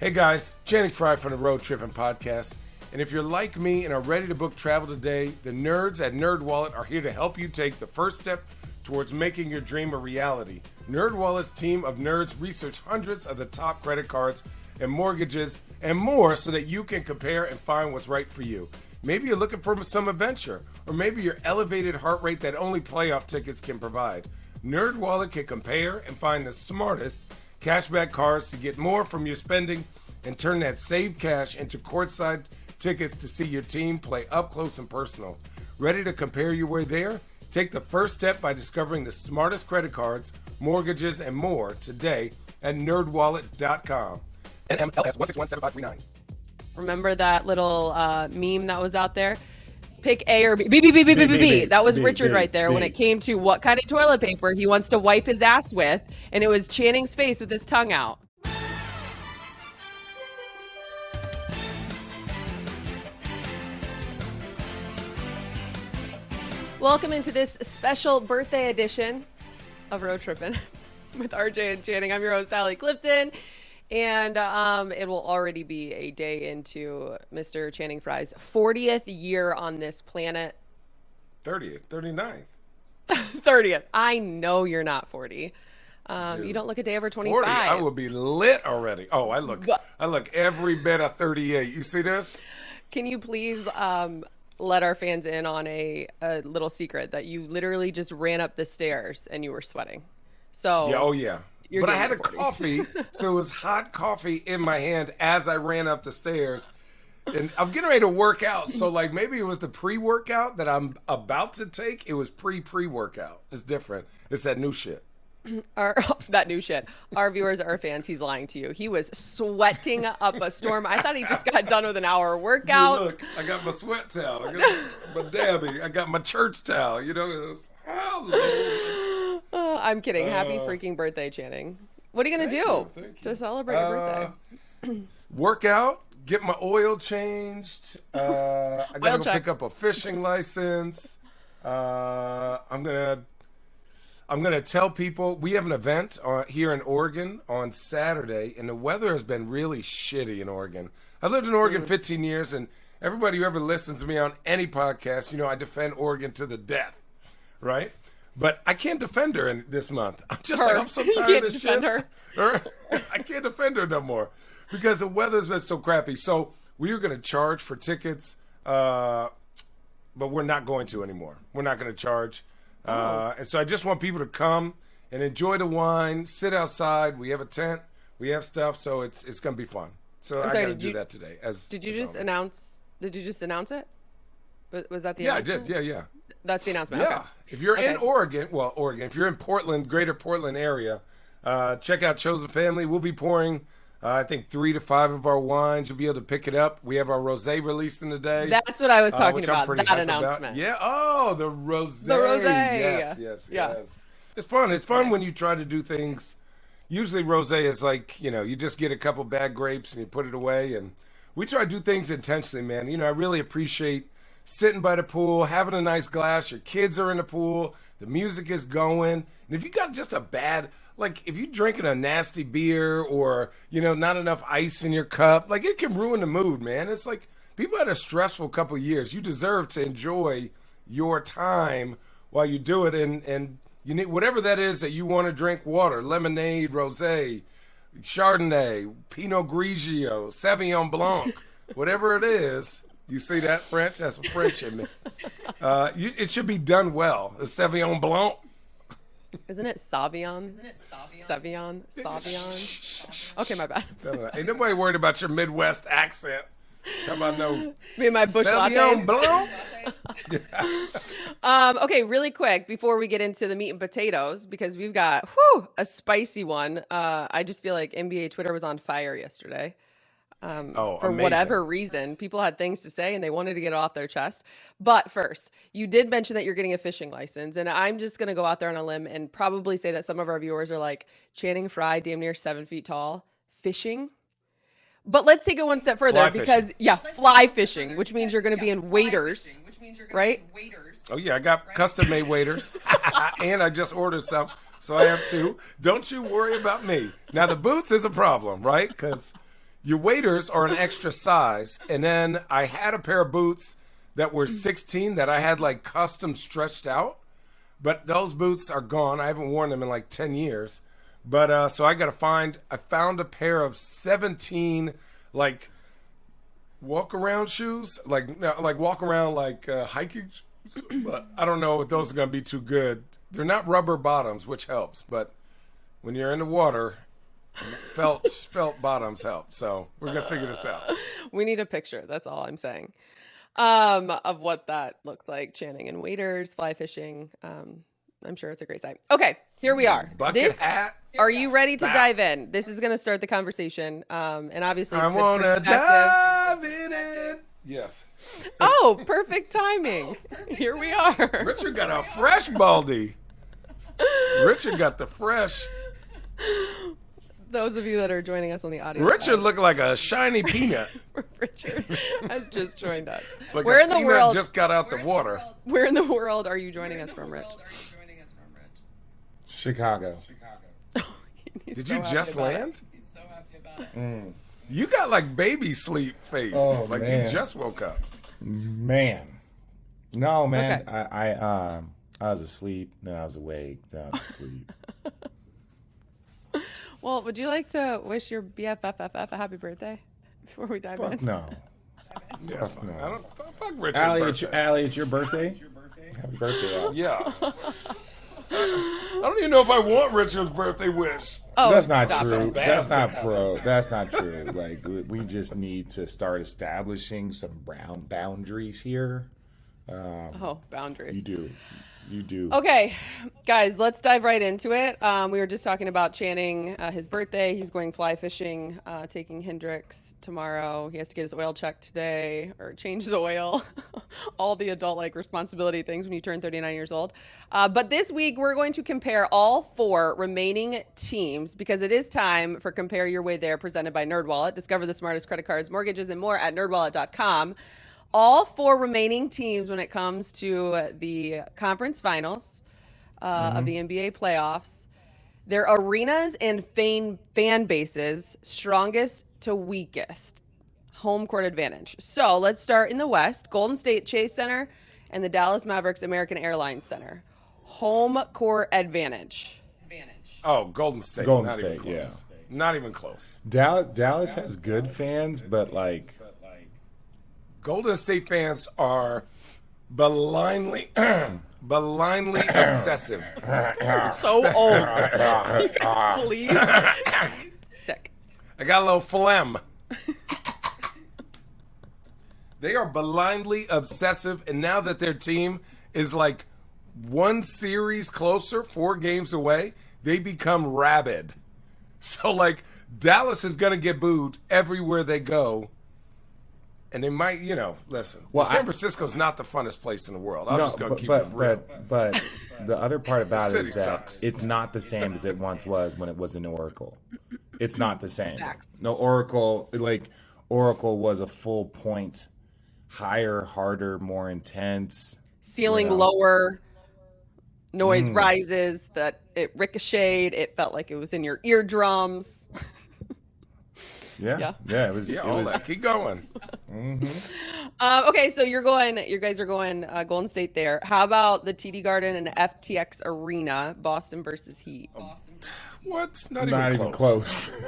Hey guys, Channing Frye from the Road Trippin podcast. And if you're like me and are ready to book travel today, the nerds at NerdWallet are here to help you take the first step towards making your dream a reality. NerdWallet's team of nerds research hundreds of the top credit cards and mortgages and more so that you can compare and find what's right for you. Maybe you're looking for some adventure, or maybe your elevated heart rate that only playoff tickets can provide. NerdWallet can compare and find the smartest cashback cards to get more from your spending and turn that saved cash into courtside tickets to see your team play up close and personal. Ready to compare your way there? Take the first step by discovering the smartest credit cards, mortgages, and more today at nerdwallet.com. NMLS 1617539. Remember that little meme that was out there? Pick A or B. B. That was Richard right there when it came to what kind of toilet paper he wants to wipe his ass with, and it was Channing's face with his tongue out. Welcome into this special birthday edition of Road Trippin with RJ and Channing. I'm your host, Allie Clifton. And it will already be a day into Mr. Channing Frye's 40th year on this planet. 30th, 39th. 30th. I know you're not 40. You don't look a day over 25. 40, I will be lit already. Oh, I look every bit of 38. You see this? Can you please let our fans in on a little secret that you literally just ran up the stairs and you were sweating? So yeah, oh yeah. But I had a coffee, so it was hot coffee in my hand as I ran up the stairs. And I'm getting ready to work out, so like maybe it was the pre-workout that I'm about to take. It was pre-workout. It's different. It's that new shit. That new shit. Our viewers are fans. He's lying to you. He was sweating up a storm. I thought he just got done with an hour workout. Dude, look, I got my sweat towel. I got my dabby. I got my church towel. You know, it was I'm kidding. Happy freaking birthday, Channing. What are you going to do to celebrate your birthday? Work out, get my oil changed. I got to go pick up a fishing license. I'm gonna tell people we have an event here in Oregon on Saturday, and the weather has been really shitty in Oregon. I've lived in Oregon 15 years, and everybody who ever listens to me on any podcast, you know I defend Oregon to the death, right? But I can't defend her this month. I'm just like, I'm so tired of shit. I can't defend her no more because the weather's been so crappy. So we were going to charge for tickets, but we're not going to anymore. We're not going to charge. And so I just want people to come and enjoy the wine, sit outside. We have a tent. We have stuff. So it's going to be fun. So I got to do that today. Did you just announce it? Was that the announcement? Yeah, I did. Yeah. That's the announcement. Yeah. Okay. If you're in Oregon, if you're in Portland, greater Portland area, check out Chosen Family. We'll be pouring, I think, 3 to 5 of our wines. You'll be able to pick it up. We have our Rosé releasing today. That's what I was talking about, that announcement. Yeah. Oh, the Rosé. The Rosé. Yes. It's fun. It's fun when you try to do things. Usually Rosé is like, you just get a couple bad grapes and you put it away. And we try to do things intentionally, man. I really appreciate sitting by the pool, having a nice glass, your kids are in the pool, the music is going. And if you got just a bad, like if you're drinking a nasty beer or, not enough ice in your cup, like it can ruin the mood, man. It's like people had a stressful couple of years. You deserve to enjoy your time while you do it. And you need whatever that is that you want to drink, water, lemonade, rosé, Chardonnay, Pinot Grigio, Sauvignon Blanc, whatever it is. You see that, French? That's some French in me. It should be done well. The Sauvignon Blanc. Isn't it Sauvignon? Sauvignon? Okay, my bad. Ain't nobody worried about your Midwest accent. Talking about no. Me and my bush Sauvignon Blanc. Okay, really quick before we get into the meat and potatoes, because we've got a spicy one. I just feel like NBA Twitter was on fire yesterday. For amazing. Whatever reason, people had things to say and they wanted to get it off their chest. But first, you did mention that you're getting a fishing license, and I'm just going to go out there on a limb and probably say that some of our viewers are like, Channing Frye, damn near 7 feet tall, fishing? But let's take it one step further fly fishing, which means you're going to be in waders, right? Oh, yeah, I got custom-made waders, and I just ordered some, so I have 2. Don't you worry about me. Now, the boots is a problem, right? Because your waders are an extra size. And then I had a pair of boots that were 16 that I had like custom stretched out. But those boots are gone. I haven't worn them in like 10 years. But so I found a pair of 17 like walk around shoes, like walk around like hiking shoes. But I don't know if those are going to be too good. They're not rubber bottoms, which helps. But when you're in the water, felt bottoms help. So we're going to figure this out. We need a picture. That's all I'm saying. Of what that looks like. Channing and waders, fly fishing. I'm sure it's a great sight. Okay, here we are. Bucket hat. Are you ready to dive in? This is going to start the conversation. And obviously, it's I want to dive in it. Yes. Oh, perfect timing. Here we are. Richard got a fresh baldy. Richard got the fresh. Those of you that are joining us on the audio. Richard looked like a shiny peanut. Richard has just joined us. Like Where in the world just got out the water? Where in the world are you joining us from, Rich? Chicago. Did you just land? He's so happy about it. You got like baby sleep face. Oh, like man. you just woke up. Man. No, man. Okay. I was asleep, then I was awake, then I was asleep. Well, would you like to wish your BFFFF a happy birthday before we dive in? Fuck no. Yeah, Fuck no. I don't fuck Richard. Allie, it's your birthday? Happy birthday, Allie. Yeah. I don't even know if I want Richard's birthday wish. Oh, That's not stop true. it. That's not That's not true. Like, we just need to start establishing some boundaries here. Oh, boundaries. You do. Okay, guys, let's dive right into it. We were just talking about Channing, his birthday. He's going fly fishing, taking Hendrix tomorrow. He has to get his oil checked today or change his oil. All the adult-like responsibility things when you turn 39 years old. But this week, we're going to compare all 4 remaining teams because it is time for Compare Your Way There, presented by NerdWallet. Discover the smartest credit cards, mortgages, and more at nerdwallet.com. All 4 remaining teams when it comes to the conference finals of the NBA playoffs, their arenas and fan bases, strongest to weakest, home court advantage. So let's start in the West. Golden State Chase Center and the Dallas Mavericks American Airlines Center. Home court advantage. Oh, Golden State. Golden Not State, even close. yeah. Not even close. Dallas has good fans, but like Golden State fans are blindly obsessive. So old. You guys, please. Sick. I got a little phlegm. They are blindly obsessive, and now that their team is like 1 series closer, 4 games away, they become rabid. So, like, Dallas is going to get booed everywhere they go. And they might, listen. Well, San Francisco's not the funnest place in the world. I'm just going to keep it real. But the other part about it City is that sucks. it's not the same as it once was when it was an Oracle. It's not the same. Facts. No, Oracle was a full point, higher, harder, more intense. Ceiling lower, noise rises, that it ricocheted, it felt like it was in your eardrums. Yeah. It was. Yeah, it all was. that. Keep going. Okay, so you guys are going Golden State there. How about the TD Garden and FTX Arena, Boston versus Heat? What? Not even close. They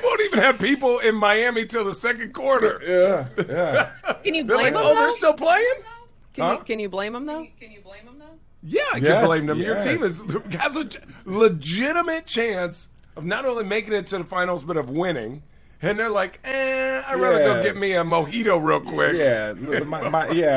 won't even have people in Miami till the second quarter. Yeah. Can you They're blame like, them? they're still playing? Can you blame them though? Yeah, I can Yes, blame them. Your team yes. has a legitimate chance of not only making it to the finals, but of winning. And they're like, I'd rather go get me a mojito real quick. Yeah,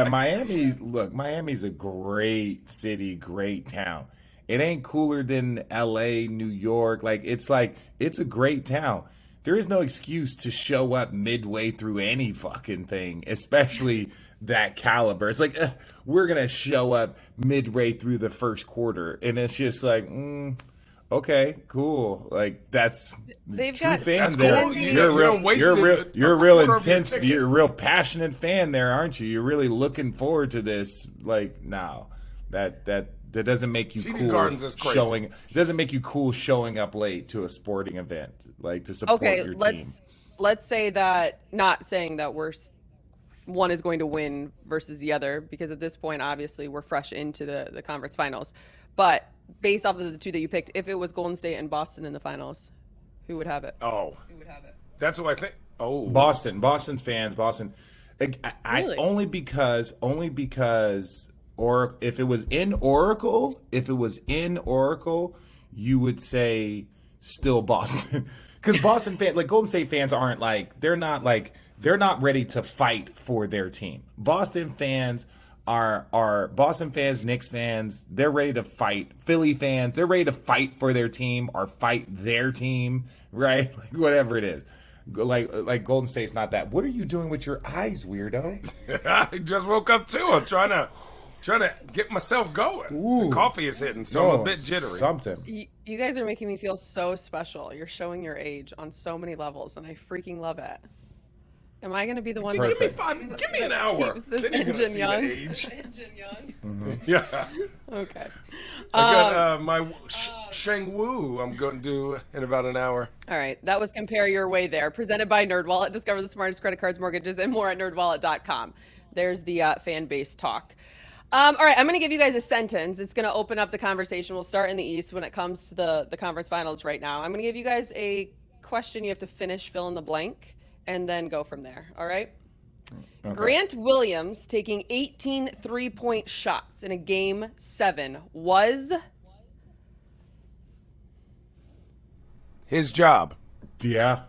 Miami's a great city, great town. It ain't cooler than LA, New York. It's a great town. There is no excuse to show up midway through any fucking thing, especially that caliber. It's like, we're going to show up midway through the first quarter. And it's just like, okay, cool. Like, that's They've true got fans such there. cool- You're a real intense, you're a real passionate fan there, aren't you? You're really looking forward to this. Like, no, That doesn't make you TD cool Gardens is crazy. It doesn't make you cool showing up late to a sporting event, like to support your team. Let's say that, not saying that one is going to win versus the other, because at this point, obviously, we're fresh into the conference finals. But based off of the two that you picked, if it was Golden State and Boston in the finals, who would have it? Oh, that's what I think. Oh, Boston's fans, Boston. Really? Only because, or if it was in Oracle, you would say still Boston, because Boston fans, like Golden State fans, aren't like they're not ready to fight for their team. Boston fans are Boston fans, Knicks fans. They're ready to fight. Philly fans, they're ready to fight for their team or fight their team, right? Like whatever it is. Like Golden State's not that. What are you doing with your eyes, weirdo? I just woke up too. I'm trying to get myself going. Ooh. The coffee is hitting, so I'm a bit jittery. Something. You guys are making me feel so special. You're showing your age on so many levels, and I freaking love it. Am I going to be the one Give me Perfect. give me an hour. keeps this Then you're gonna engine see young? the age. Mm-hmm. Yeah. Okay. I got my Shang Wu I'm going to do in about an hour. All right. That was Compare Your Way There, presented by NerdWallet. Discover the smartest credit cards, mortgages, and more at nerdwallet.com. There's the fan base talk. All right. I'm going to give you guys a sentence. It's going to open up the conversation. We'll start in the East when it comes to the conference finals right now. I'm going to give you guys a question. You have to finish, fill in the blank, and then go from there. All right? Okay. Grant Williams taking 18 3-point shots in a game 7 was... His job. Yeah.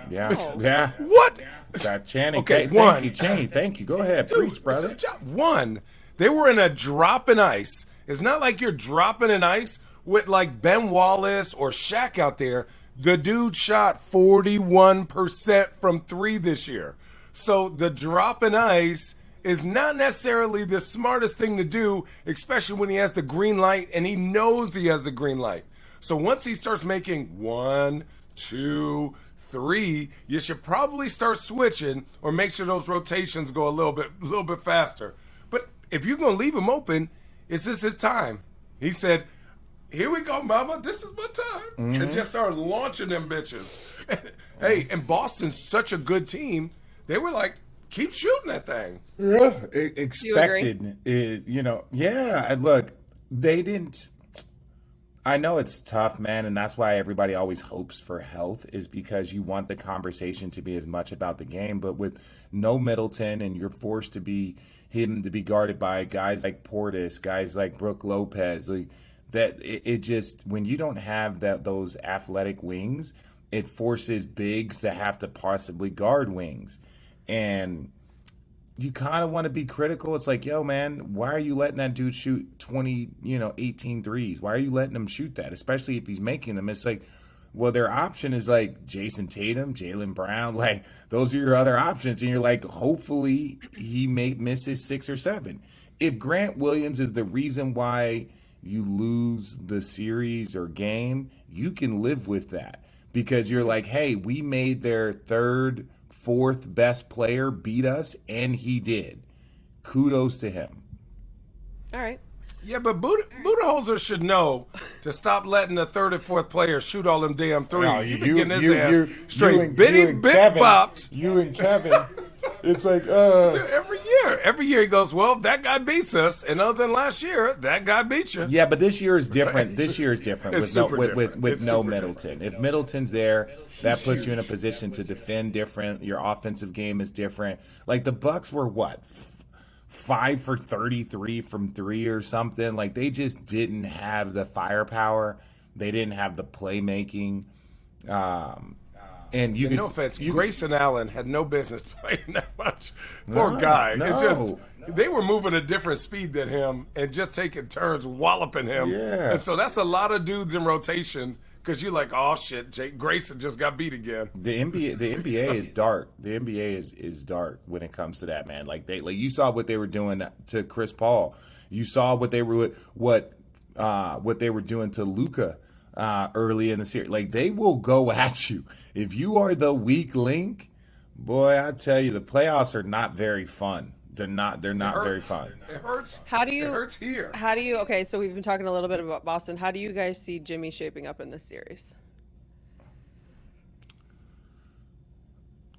Oh. Yeah. What? That Channing. Okay, Thank one. you, Channing. Thank you. Go ahead, Dude, preach, it's brother. his job. One, they were in a drop in ice. It's not like you're dropping in ice with like Ben Wallace or Shaq out there. The dude shot 41% from 3 this year. So the drop in ice is not necessarily the smartest thing to do, especially when he has the green light and he knows he has the green light. So once he starts making 1, 2, 3, you should probably start switching or make sure those rotations go a little bit faster. But if you're going to leave him open, it's just his time. He said, "Here we go, mama. This is my time." And just started launching them bitches. Hey, and Boston's such a good team. They were like, keep shooting that thing. Yeah, you expected. Yeah. And look, they didn't. I know it's tough, man, and that's why everybody always hopes for health, is because you want the conversation to be as much about the game. But with no Middleton, and you're forced to be him to be guarded by guys like Portis, guys like Brook Lopez, like that, it just, when you don't have those athletic wings, it forces bigs to have to possibly guard wings. And you kind of want to be critical. It's like, yo, man, why are you letting that dude shoot 18 threes? Why are you letting him shoot that? Especially if he's making them. It's like, well, their option is like Jason Tatum, Jaylen Brown. Like, those are your other options. And you're like, hopefully he misses 6 or 7. If Grant Williams is the reason why you lose the series or game, you can live with that. Because you're like, hey, we made their 3rd, 4th best player beat us, and he did. Kudos to him. All right. Yeah, but Budenholzer should know to stop letting the 3rd and 4th player shoot all them damn threes. No, He's been getting his ass straight you and Kevin, bopped. You and Kevin. It's like, Dude, every year he goes, well, that guy beats us, and other than last year, that guy beat you. Yeah, but this year is different. This year is different It's with no super Middleton. If Middleton's there, that puts you in a position to defend different. Your offensive game is different. Like the Bucks were what, 5 for 33 from 3 or something. Like they just didn't have the firepower. They didn't have the playmaking. And no offense, Grayson Allen had no business playing that much. Poor guy. No. It's just they were moving a different speed than him and just taking turns walloping him. Yeah. And so that's a lot of dudes in rotation because you're like, oh shit, Jake Grayson just got beat again. The NBA is dark. The NBA is dark when it comes to that, man. Like you saw what they were doing to Chris Paul. You saw what they were doing to Luka. Early in the series. Like, they will go at you. If you are the weak link, boy, I tell you, the playoffs are not very fun. They're not very fun. It hurts. It hurts here. Okay, so we've been talking a little bit about Boston. How do you guys see Jimmy shaping up in this series?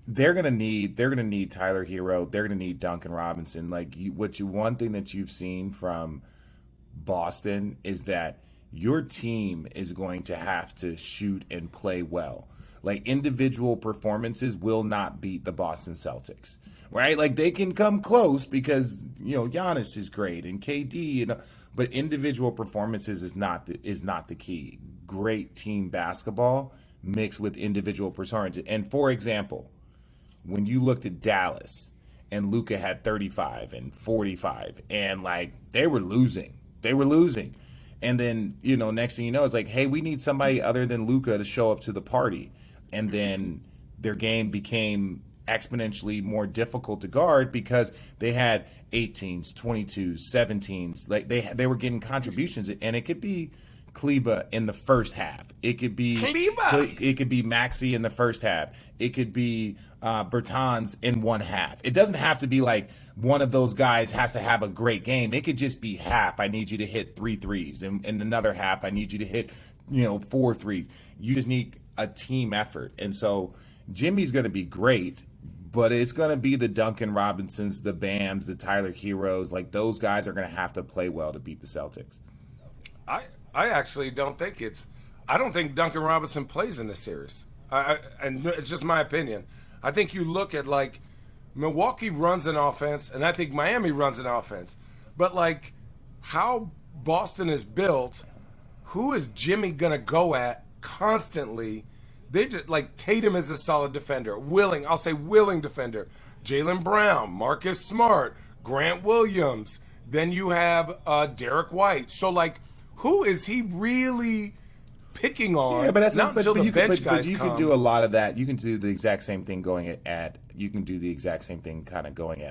They're gonna need Tyler Hero. They're gonna need Duncan Robinson. One thing that you've seen from Boston is that your team is going to have to shoot and play well. Like, individual performances will not beat the Boston Celtics, right? Like, they can come close because, Giannis is great and KD, but individual performances is not the key. Great team basketball mixed with individual performances. And for example, when you looked at Dallas and Luka had 35 and 45 and they were losing. And then, next thing you know, it's like, hey, we need somebody other than Luka to show up to the party. And then their game became exponentially more difficult to guard because they had 18s, 22s, 17s. Like, they were getting contributions, and it could be Kleba in the first half. It could be Maxey in the first half. It could be Bertans in one half. It doesn't have to be like one of those guys has to have a great game. It could just be half. I need you to hit 3 threes, and another half I need you to hit 4 threes. You just need a team effort. And so Jimmy's going to be great, but it's going to be the Duncan Robinsons, the Bams, the Tyler Heroes. Like, those guys are going to have to play well to beat the Celtics. I actually don't think I don't think Duncan Robinson plays in this series. And it's just my opinion. I think you look at, Milwaukee runs an offense, and I think Miami runs an offense. But, how Boston is built, who is Jimmy going to go at constantly? They just, Tatum is a solid defender. Willing defender. Jaylen Brown, Marcus Smart, Grant Williams. Then you have Derek White. So, who is he really picking on? Yeah, but that's not until the bench guys you come. can do a lot of that. You can do the exact same thing going at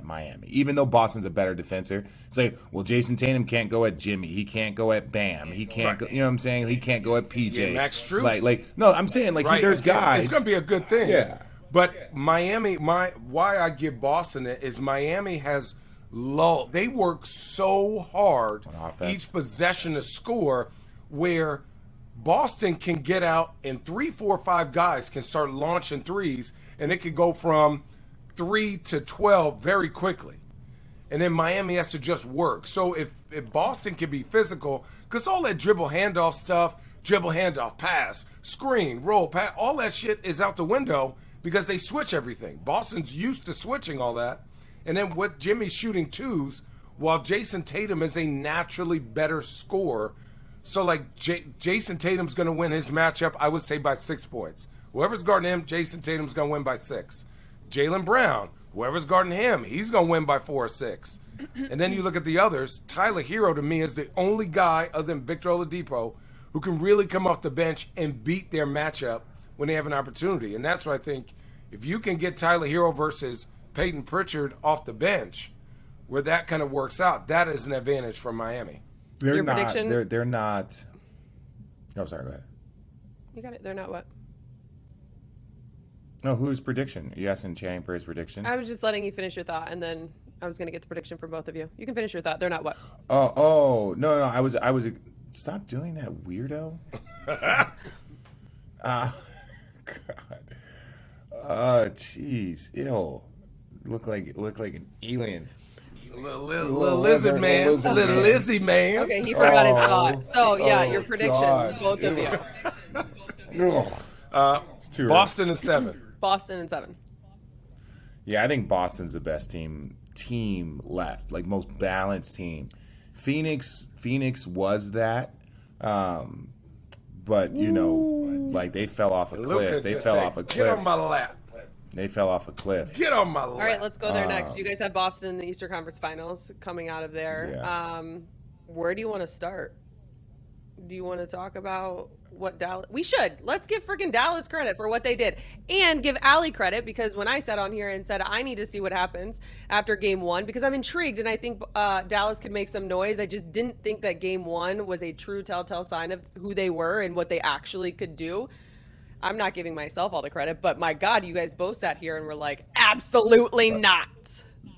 Miami. Even though Boston's a better defender, say, well, Jason Tatum can't go at Jimmy. He can't go at Bam. He can't go, you know what I'm saying? He can't go at PJ. Yeah, Max Strus. No, I'm saying there's guys. It's going to be a good thing. Yeah. But Miami, why I give Boston it is Miami has lull. They work so hard each possession to score, where Boston can get out and 3, 4, 5 guys can start launching threes, and it could go from 3 to 12 very quickly. And then Miami has to just work. So if Boston can be physical, because all that dribble handoff, pass, screen, roll, pass, all that shit is out the window because they switch everything. Boston's used to switching all that. And then with Jimmy's shooting twos, while Jason Tatum is a naturally better scorer, so Jason Tatum's going to win his matchup, I would say, by 6 points. Whoever's guarding him, Jason Tatum's going to win by 6. Jaylen Brown, whoever's guarding him, he's going to win by 4 or 6. And then you look at the others. Tyler Hero, to me, is the only guy other than Victor Oladipo who can really come off the bench and beat their matchup when they have an opportunity. And that's why I think if you can get Tyler Hero versus Peyton Pritchard off the bench, where that kind of works out, that is an advantage for Miami. Your prediction? They're not. Oh, sorry. Go ahead. You got it. They're not what? No, whose prediction? Are you asking Channing for his prediction? I was just letting you finish your thought, and then I was going to get the prediction from both of you. You can finish your thought. They're not what? No. I was. Stop doing that, weirdo. God. Jeez. Ew. Look like an alien. Little lizard man. Little Lizzie man. Okay, he forgot his thought. So, your predictions, God. both of you. Boston is 7. Boston and 7. Yeah, I think Boston's the best team left, most balanced team. Phoenix was that, but they fell off a cliff. Get on my lap. They fell off a cliff. Get on my lap. All right, let's go there next. You guys have Boston in the Eastern Conference Finals coming out of there. Yeah. Where do you want to start? Do you want to talk about what Dallas? We should. Let's give freaking Dallas credit for what they did, and give Allie credit, because when I sat on here and said I need to see what happens after Game 1, because I'm intrigued and I think Dallas could make some noise. I just didn't think that Game 1 was a true telltale sign of who they were and what they actually could do. I'm not giving myself all the credit, but my God, you guys both sat here and were like, absolutely not.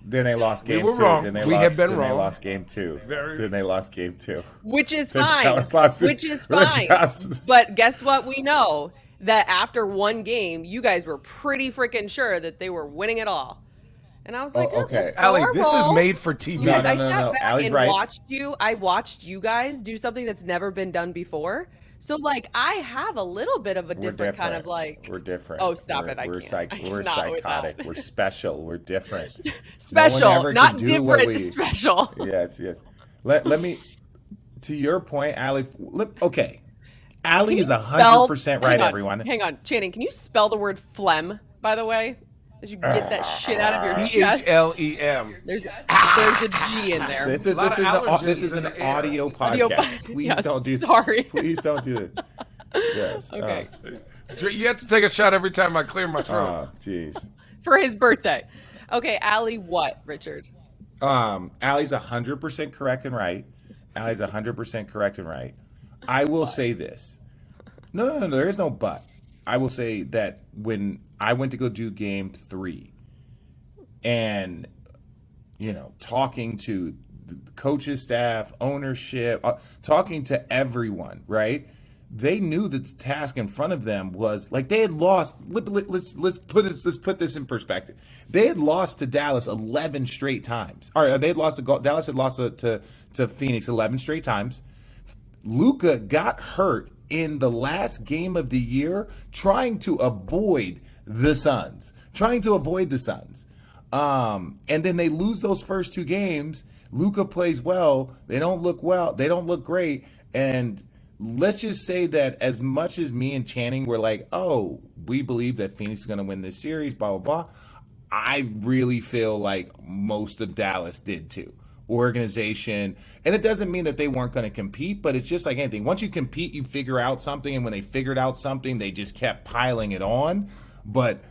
Then they lost game were 2. wrong. Then they We lost, have been then wrong. They lost game 2. Then they lost game 2. Which is Then fine. Dallas lost it. Which is fine. But guess what? We know that after one game, you guys were pretty freaking sure that they were winning it all. And I was like, okay. That's Allie, this is normal. made for TV. You guys, No. I sat back Allie's and right. watched you. I watched you guys do something that's never been done before. So, like, I have a little bit of a different kind of like. We're different. Oh, stop it! I We're can't. we're cannot with psychotic. that. We're special. We're different. Special, ever not could do what different. we- Special. Yes. Let me. To your point, Allie. Okay, Allie is 100% right. Everyone. Hang on, Channing. Can you spell the word phlegm? By the way, as you get that shit out of your chest. PHLEM. There's a G in there. This is an audio podcast. Please Yes, don't do. sorry. Please don't do it. Yes. Okay. You have to take a shot every time I clear my throat. Oh, jeez. For his birthday. Okay, Allie, what, Richard? Allie's 100% correct and right. Allie's 100% correct and right. I will say this. No. There is no but. I will say that when I went to go do game 3 and, talking to the coaches, staff, ownership, talking to everyone, right? They knew the task in front of them was like they had lost. Let's put this in perspective. They had lost to Dallas 11 straight times. Or they had lost to Dallas had lost to Phoenix 11 straight times. Luka got hurt in the last game of the year trying to avoid the Suns. And then they lose those first 2 games. Luka plays well. They don't look well. They don't look great. And let's just say that as much as me and Channing were like, oh, we believe that Phoenix is going to win this series, blah, blah, blah. I really feel like most of Dallas did too. Organization. And it doesn't mean that they weren't going to compete, but it's just like anything. Once you compete, you figure out something. And when they figured out something, they just kept piling it on. But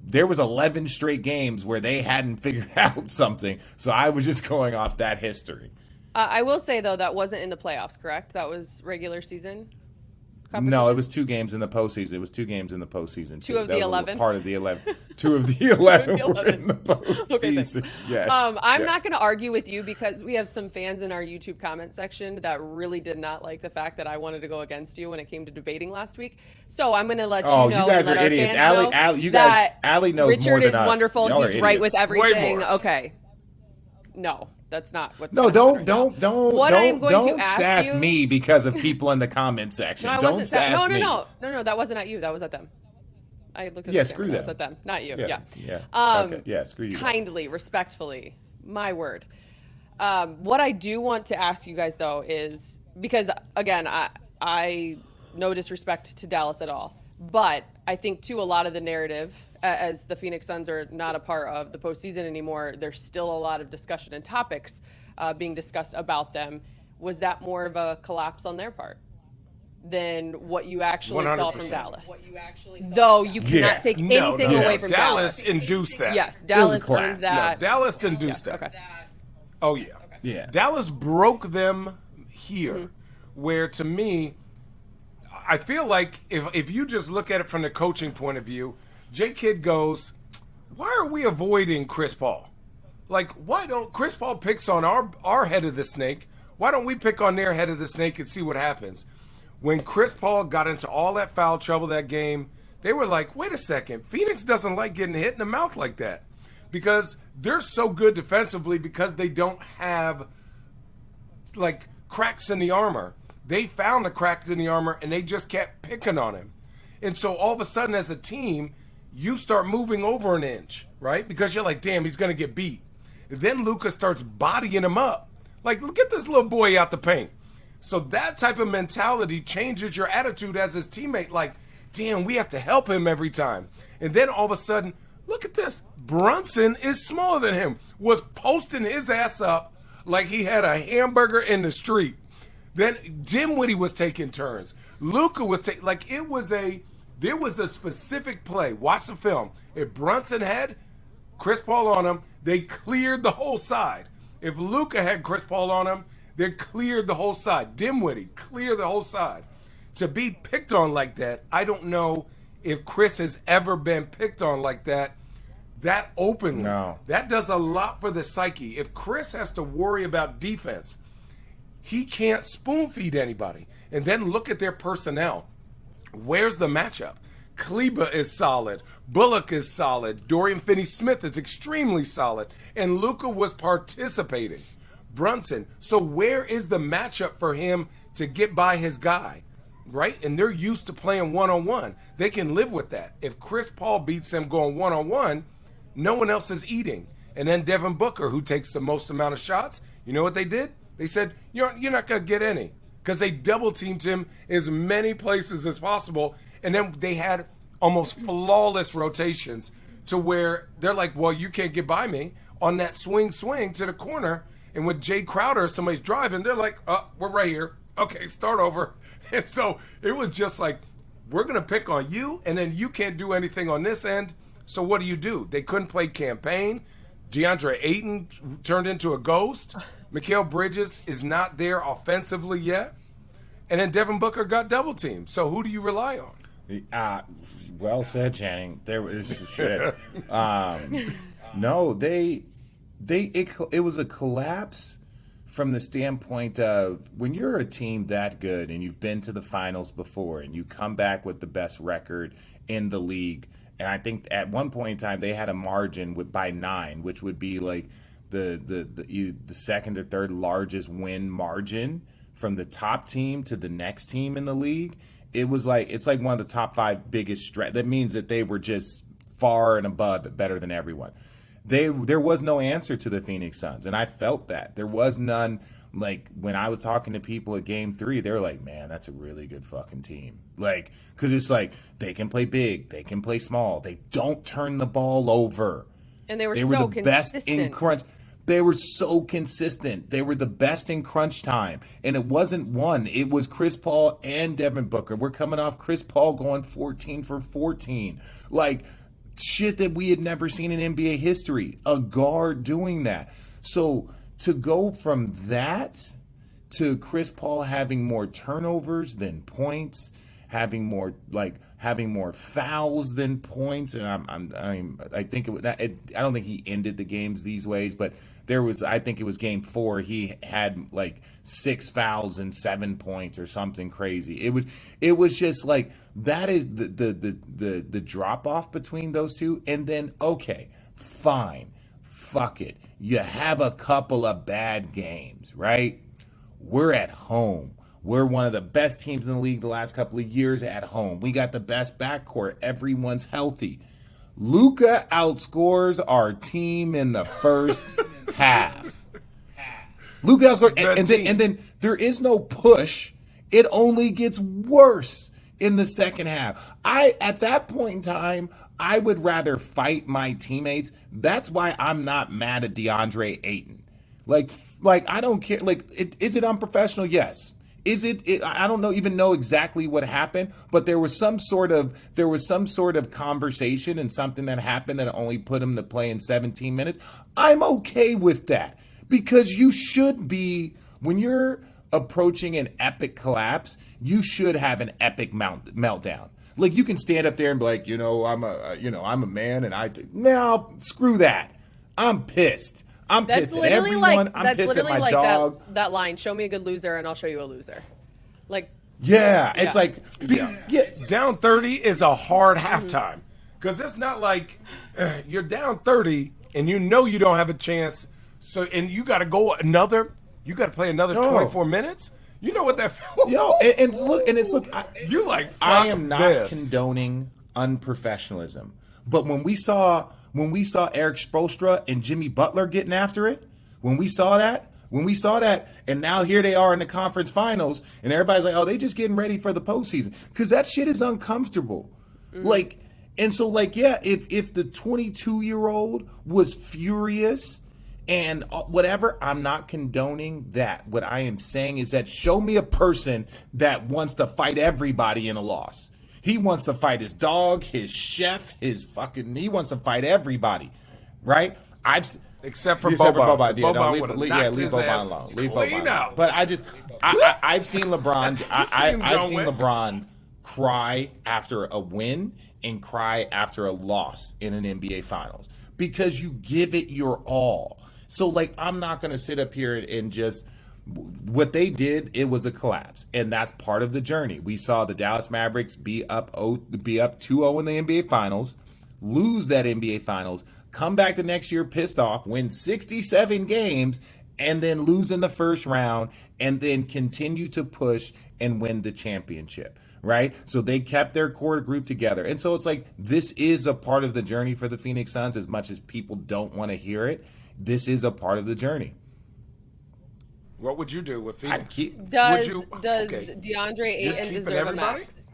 there was 11 straight games where they hadn't figured out something. So I was just going off that history. I will say, though, that wasn't in the playoffs, correct? That was regular season competition? No, it was 2 games in the postseason. It was 2 games in the postseason. 2 of the 11? Part of the 11. 2 of the 11 were in the postseason. Okay, yes. I'm not going to argue with you because we have some fans in our YouTube comment section that really did not like the fact that I wanted to go against you when it came to debating last week. So I'm going to let you know. You guys and let are our idiots. fans know Allie knows Richard more than is us. wonderful. Y'all He's are right with idiots. everything. more. Okay. No. That's not what's No, going don't ask sass you- me because of people in the comment section. No, I don't wasn't sass me. No, that wasn't at you. That was at them. I looked at Yeah, the screw camera. them. That was at them, not you. Yeah. Okay. Yeah, screw you. Kindly, respectfully, my word. What I do want to ask you guys though is because again, I no disrespect to Dallas at all, but I think too a lot of the narrative as the Phoenix Suns are not a part of the postseason anymore, there's still a lot of discussion and topics being discussed about them. Was that more of a collapse on their part than what you actually saw from 100%. Dallas? Though you cannot take anything away from Dallas Dallas. induced that. Yes, Dallas collapse. earned that. Dallas induced that. Okay. Oh, yeah. Yeah. Dallas broke them here, where to me, I feel like if you just look at it from the coaching point of view, J. Kidd goes, why are we avoiding Chris Paul? Like, why don't Chris Paul picks on our head of the snake? Why don't we pick on their head of the snake and see what happens? When Chris Paul got into all that foul trouble that game, they were like, wait a second, Phoenix doesn't like getting hit in the mouth like that because they're so good defensively because they don't have, like, cracks in the armor. They found the cracks in the armor, and they just kept picking on him. And so all of a sudden as a team, you start moving over an inch, right? Because you're like, damn, he's going to get beat. And then Luka starts bodying him up. Like, look at this little boy out the paint. So that type of mentality changes your attitude as his teammate. Like, damn, we have to help him every time. And then all of a sudden, look at this. Brunson is smaller than him, was posting his ass up like he had a hamburger in the street. Then Dinwiddie was taking turns. Luka was taking, like, there was a specific play. Watch the film. If Brunson had Chris Paul on him, they cleared the whole side. If Luka had Chris Paul on him, they cleared the whole side. Dinwiddie cleared the whole side. To be picked on like that, I don't know if Chris has ever been picked on like that. that openly. No. That does a lot for the psyche. If Chris has to worry about defense, he can't spoon feed anybody. And then look at their personnel. Where's the matchup? Kleba is solid. Bullock is solid. Dorian Finney-Smith is extremely solid. And Luka was participating. Brunson. So where is the matchup for him to get by his guy? Right? And they're used to playing one-on-one. They can live with that. If Chris Paul beats him going one-on-one, no one else is eating. And then Devin Booker, who takes the most amount of shots, you know what they did? They said, you're not going to get any. Because they double-teamed him as many places as possible. And then they had almost flawless rotations to where they're like, well, you can't get by me on that swing to the corner. And with Jay Crowder, somebody's driving, they're like, oh, we're right here. Okay, start over. And so it was just like, we're going to pick on you, and then you can't do anything on this end. So what do? They couldn't play campaign. Deandre Ayton turned into a ghost. Mikal Bridges is not there offensively yet. And then Devin Booker got double teamed. So who do you rely on? Well said, Channing. There was shit. No, it was a collapse from the standpoint of when you're a team that good and you've been to the finals before and you come back with the best record in the league. And I think at one point in time they had a margin by 9, which would be like the second or third largest win margin from the top team to the next team in the league. It's like one of the top 5 biggest that means that they were just far and above better than everyone. There was no answer to the Phoenix Suns, and I felt that. There was none. Like, when I was talking to people at Game 3, they were like, man, that's a really good fucking team. Like, because it's like, they can play big, they can play small, they don't turn the ball over. And they were so the best in crunch. They were so consistent. They were the best in crunch time. And it wasn't one. It was Chris Paul and Devin Booker. We're coming off Chris Paul going 14 for 14. Like, shit that we had never seen in NBA history. A guard doing that. So to go from that to Chris Paul having more turnovers than points, having more fouls than points, and I think I don't think he ended the games these ways, but I think it was Game 4. He had like 6 fouls and 7 points or something crazy. It was just like that is the drop off between those two, and then okay, fine, fuck it. You have a couple of bad games, right? We're at home. We're one of the best teams in the league the last couple of years at home. We got the best backcourt. Everyone's healthy. Luka outscores our team in the first half. Luka outscores, and then there is no push. It only gets worse in the second half. At that point in time, I would rather fight my teammates. That's why I'm not mad at DeAndre Ayton. Like I don't care. Like, is it unprofessional? Yes. Is it? I don't even know exactly what happened, but there was some sort of conversation and something that happened that only put him to play in 17 minutes. I'm okay with that, because you should be, when you're approaching an epic collapse, you should have an epic meltdown. Like, you can stand up there and be like, I'm a man, and no, screw that. I'm pissed. I'm pissed at everyone. I'm pissed at my dog. That line, show me a good loser and I'll show you a loser. Like, yeah, it's like, down 30 is a hard halftime, because it's not like you're down 30 and you don't have a chance. So, and you got to play another 24 minutes. You know what that feels? Yo, I am not condoning unprofessionalism, but when we saw Eric Spoelstra and Jimmy Butler getting after it, when we saw that, and now here they are in the conference finals, and everybody's like, oh, they just getting ready for the postseason, because that shit is uncomfortable. Like, and so, like, yeah, if the 22-year-old was furious and whatever, I'm not condoning that. What I am saying is that show me a person that wants to fight everybody in a loss. He wants to fight his dog, his chef, he wants to fight everybody, right? Except for Boban. Leave Boban alone. Leave Boban alone. But I've seen LeBron. I've seen LeBron cry after a win, and cry after a loss in an NBA Finals because you give it your all. So, like, I'm not going to sit up here and just what they did. It was a collapse, and that's part of the journey. We saw the Dallas Mavericks be up 2-0 in the NBA Finals, lose that NBA Finals, come back the next year pissed off, win 67 games, and then lose in the first round, and then continue to push and win the championship, right? So they kept their core group together. And so it's like, this is a part of the journey for the Phoenix Suns, as much as people don't want to hear it. This is a part of the journey. What would you do with Phoenix? Does DeAndre Ayton deserve a max?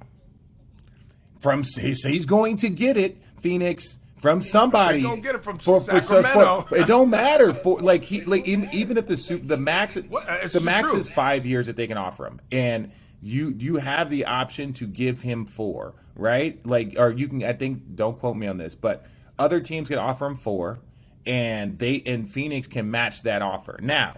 He's going to get it, Phoenix. From somebody, gonna get it from Sacramento. It don't matter even if the max is 5 years that they can offer him, and you have the option to give him 4, right? Or you can, I think, don't quote me on this, but other teams can offer him 4, and Phoenix can match that offer. Now,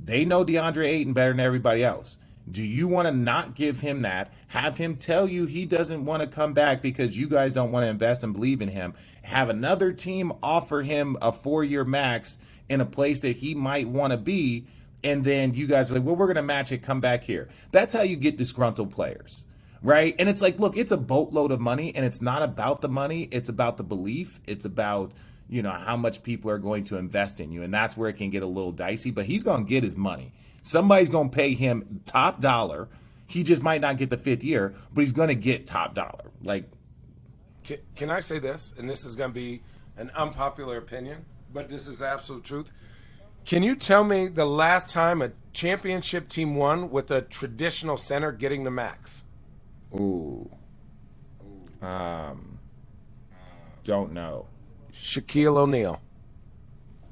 they know DeAndre Ayton better than everybody else. Do you want to not give him that? Have him tell you he doesn't want to come back because you guys don't want to invest and believe in him. Have another team offer him a 4-year max in a place that he might want to be. And then you guys are like, well, we're going to match it. Come back here. That's how you get disgruntled players, right? And it's like, look, it's a boatload of money, and it's not about the money. It's about the belief. It's about, how much people are going to invest in you. And that's where it can get a little dicey, but he's going to get his money. Somebody's going to pay him top dollar. He just might not get the 5th year, but he's going to get top dollar. Can I say this? And this is going to be an unpopular opinion, but this is absolute truth. Can you tell me the last time a championship team won with a traditional center getting the max? Ooh. Don't know. Shaquille O'Neal.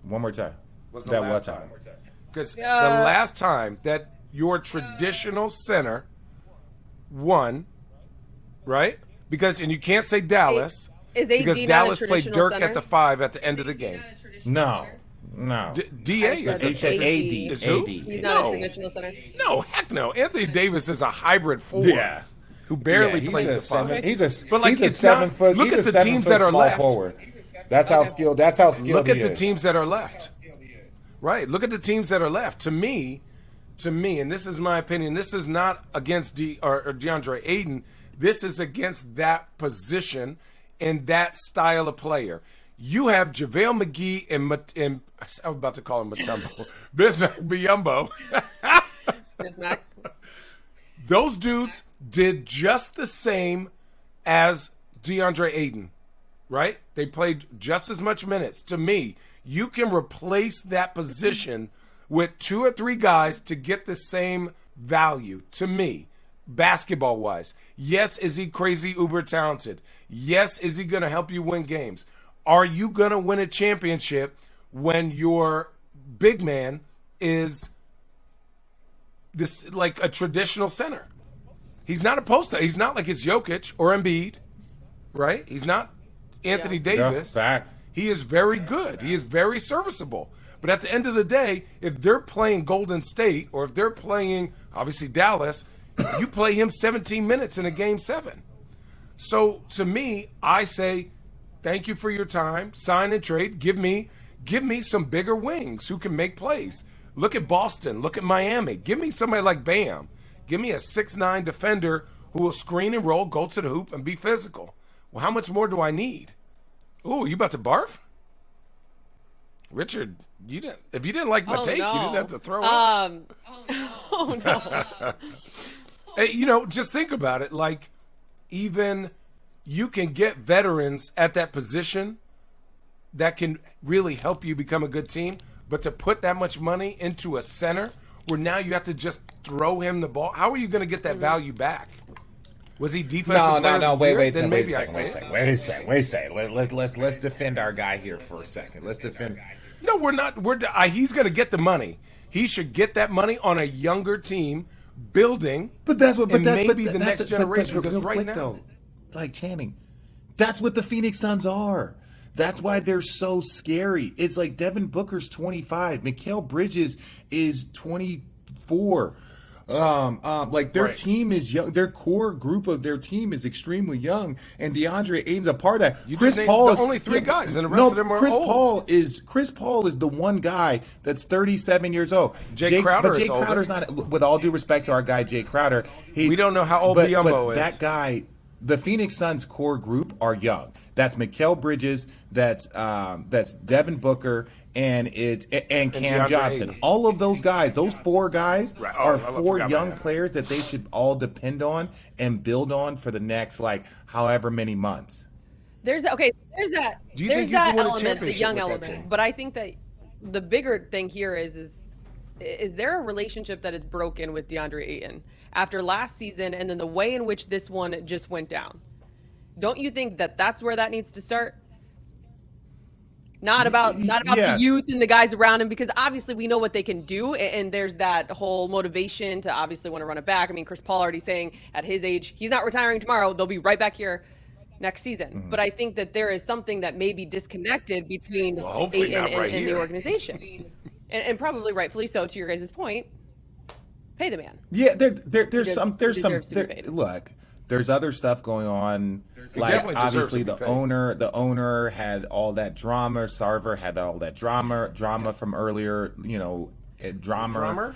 One more time. What's the last time? Because the last time that your traditional center won, right? And you can't say Dallas, because Dallas played Dirk center? At the 5 at the end of the game. No. DA is. He said AD. Is who? He's not a traditional center. No, heck no. Anthony Davis is a hybrid 4. Yeah. Who barely plays the 5. He's a 7 foot. Look at the teams that are left. Forward. That's how skilled. That's how skilled. Look at the teams that are left. Right. Look at the teams that are left. To me, and this is my opinion, this is not against DeAndre Ayton. This is against that position and that style of player. You have JaVale McGee and I'm about to call him Matumbo. Bismack Biyombo. Bismack. Those dudes did just the same as DeAndre Ayton, right? They played just as much minutes. To me, you can replace that position with 2 or 3 guys to get the same value, to me, basketball-wise. Yes, is he crazy uber talented? Yes, is he going to help you win games? Are you going to win a championship when your big man is this like a traditional center? He's not a poster. He's not like it's Jokic or Embiid, right? He's not Anthony Davis. Yeah, fact. He is very good. He is very serviceable. But at the end of the day, if they're playing Golden State or if they're playing, obviously, Dallas, you play him 17 minutes in a Game 7. So, to me, I say, thank you for your time. Sign and trade. Give me some bigger wings who can make plays. Look at Boston. Look at Miami. Give me somebody like Bam. Give me a 6'9" defender who will screen and roll, go to the hoop, and be physical. Well, how much more do I need? Ooh, you about to barf? Richard, if you didn't like my take, you didn't have to throw up. Oh, no. Hey, just think about it. Like, even you can get veterans at that position that can really help you become a good team, but to put that much money into a center where now you have to just throw him the ball, how are you going to get that value back? Was he defensive player of the year? Wait a second. Let's defend our guy here for a second. Let's defend. No, we're not. He's going to get the money. He should get that money on a younger team, building. But that's what. But maybe the next generation. Because right now, though, like Channing, that's what the Phoenix Suns are. That's why they're so scary. It's like Devin Booker's 25, Mikal Bridges is 24. Like their team is young. Their core group of their team is extremely young, and DeAndre Ayton's a part of that. Chris Paul is only 3 guys, and the rest of them are old. Chris Paul is the one guy that's 37 years old. Jay Crowder's not. With all due respect to our guy Jay Crowder, we don't know how old Biombo is. That guy, the Phoenix Suns core group are young. That's Mikal Bridges. That's Devin Booker. And Cam Johnson. Ayton. All of those guys, those 4 guys are 4 young players that they should all depend on and build on for the next however many months. There's that element, the young element. But I think that the bigger thing here is there a relationship that is broken with DeAndre Ayton after last season and then the way in which this one just went down? Don't you think that that's where that needs to start? Not about the youth and the guys around him, because obviously we know what they can do, and there's that whole motivation to obviously want to run it back. I mean, Chris Paul already saying at his age he's not retiring tomorrow; they'll be right back here next season. Mm-hmm. But I think that there is something that may be disconnected between Ayton and the organization, and probably rightfully so. To your guys' point, pay the man. Yeah, there's some. Look. There's other stuff going on. Obviously the owner had all that drama. Sarver had all that drama from earlier, drama.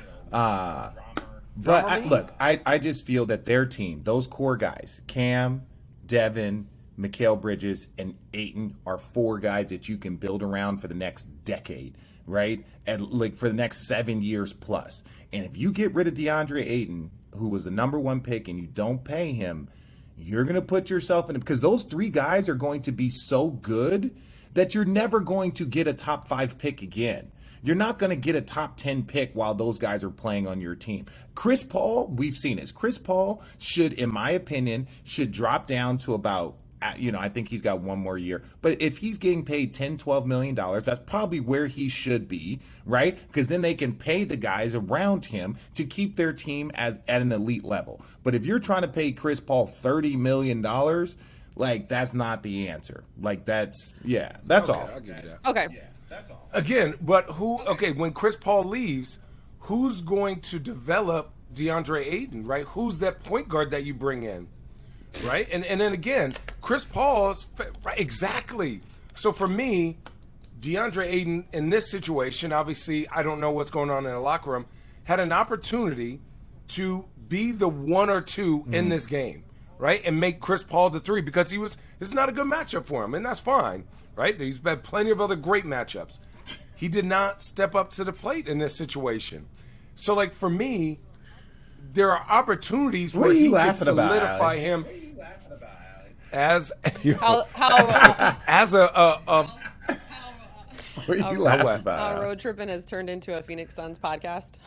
But I just feel that their team, those core guys, Cam, Devin, Mikal Bridges, and Ayton are 4 guys that you can build around for the next decade, right? And for the next 7 years plus. And if you get rid of DeAndre Ayton, who was the number 1 pick, and you don't pay him, you're going to put yourself in, because those 3 guys are going to be so good that you're never going to get a top 5 pick again. You're not going to get a top 10 pick while those guys are playing on your team. Chris Paul, we've seen this. Chris Paul should, in my opinion, drop down to about, I think he's got 1 more year. But if he's getting paid $10-12 million, that's probably where he should be, right? Because then they can pay the guys around him to keep their team at an elite level. But if you're trying to pay Chris Paul $30 million, that's not the answer. That's all. I'll give you that. Okay. Yeah, that's all. Again, but when Chris Paul leaves, who's going to develop DeAndre Ayton, right? Who's that point guard that you bring in? Right, and then again, Chris Paul is right, exactly. So for me, DeAndre Ayton in this situation, obviously, I don't know what's going on in the locker room, had an opportunity to be the 1 or 2 in this game, right, and make Chris Paul the 3, because it's not a good matchup for him, and that's fine, right? He's had plenty of other great matchups. He did not step up to the plate in this situation. So, for me, there are opportunities where he can solidify him as Road Trippin has turned into a Phoenix Suns podcast.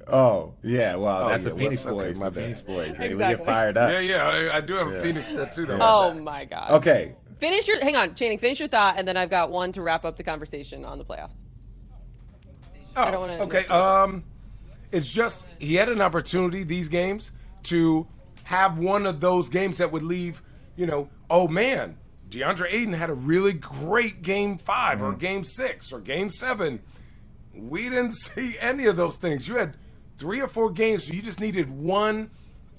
Oh yeah, well that's the Phoenix Boys. Okay, my Phoenix Boys. Exactly. We get fired up. Yeah, I do have a Phoenix tattoo though. Oh my god. Okay. Hang on, Channing. Finish your thought, and then I've got one to wrap up the conversation on the playoffs. I don't want to. Okay. It's just he had an opportunity these games to have one of those games that would leave, oh man, DeAndre Ayton had a really great game 5 or game 6 or game 7. We didn't see any of those things. You had 3 or 4 games, so you just needed one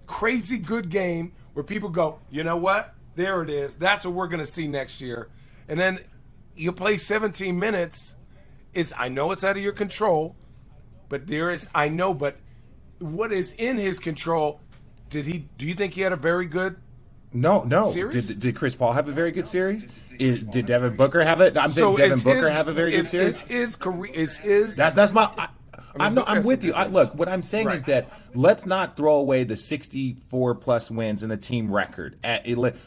crazy good game where people go, you know what? There it is. That's what we're going to see next year. And then you play 17 minutes. I know it's out of your control. But but what is in his control? Do you think he had a very good series? Did Chris Paul have a very good series? Did Devin Booker have it? I'm saying Devin Booker have a very good series? That's my I'm with you. Look, what I'm saying is that let's not throw away the 64 plus wins and the team record.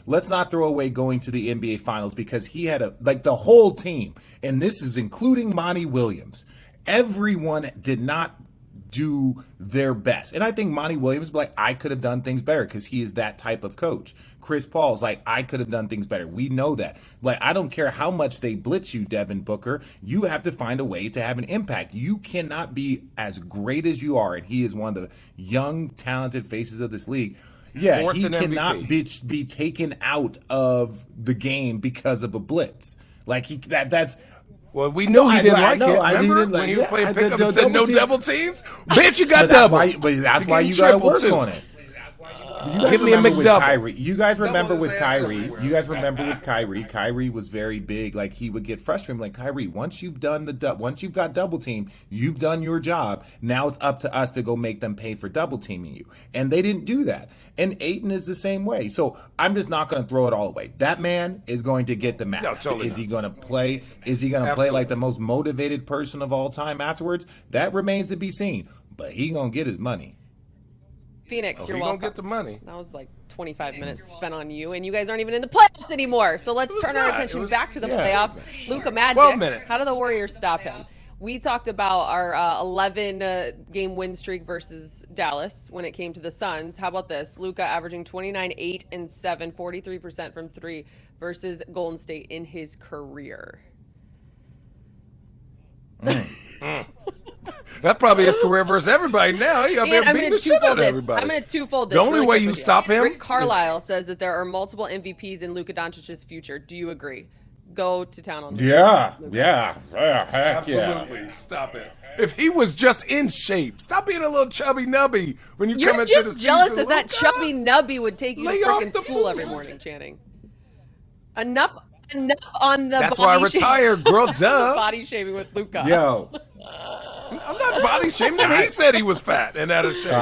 Let's not throw away going to the NBA Finals, because he had the whole team, and this is including Monty Williams. Everyone did not do their best. And I think Monty Williams, I could have done things better, because he is that type of coach. Chris Paul's I could have done things better. We know that. I don't care how much they blitz you, Devin Booker. You have to find a way to have an impact. You cannot be as great as you are, and he is one of the young, talented faces of this league. Yeah, he cannot be taken out of the game because of a blitz. That's Well, we knew he didn't like it. Remember when he was playing pickup and said no double teams? Bitch, you got double. But that's why you got to work on it. Give me a McDouble. You guys remember with Kyrie. Kyrie was very big. Like he would get frustrated. Like Kyrie, once you've got double team, you've done your job. Now it's up to us to go make them pay for double teaming you. And they didn't do that. And Ayton is the same way. So I'm just not going to throw it all away. That man is going to get the max. No, totally is he going to play? Is he going to play like the most motivated person of all time afterwards? That remains to be seen. But he going to get his money. Phoenix, you're welcome. Gonna get the money. That was like 25 minutes spent on you, and you guys aren't even in the playoffs anymore. So let's turn our attention back to the playoffs. Luka Magic. 12 minutes. How do the Warriors stop him? We talked about our 11-game win streak versus Dallas when it came to the Suns. How about this? Luka averaging 29, 8, and 7, 43% from 3 versus Golden State in his career. That's probably his career versus everybody now. He up here beating the shit out of everybody. I'm going to twofold this. The only way you stop him. Rick Carlisle says that there are multiple MVPs in Luka Doncic's future. Do you agree? Go to town on that. Yeah. Absolutely. Yeah. Stop it. If he was just in shape, stop being a little chubby nubby when you come into the season. You're just jealous that chubby nubby would take you to freaking school every morning, Channing. Enough on the That's why I retired, girl. Duh. Body shaming with Luka. Yo. I'm not body shaming him. He said he was fat and out of shape.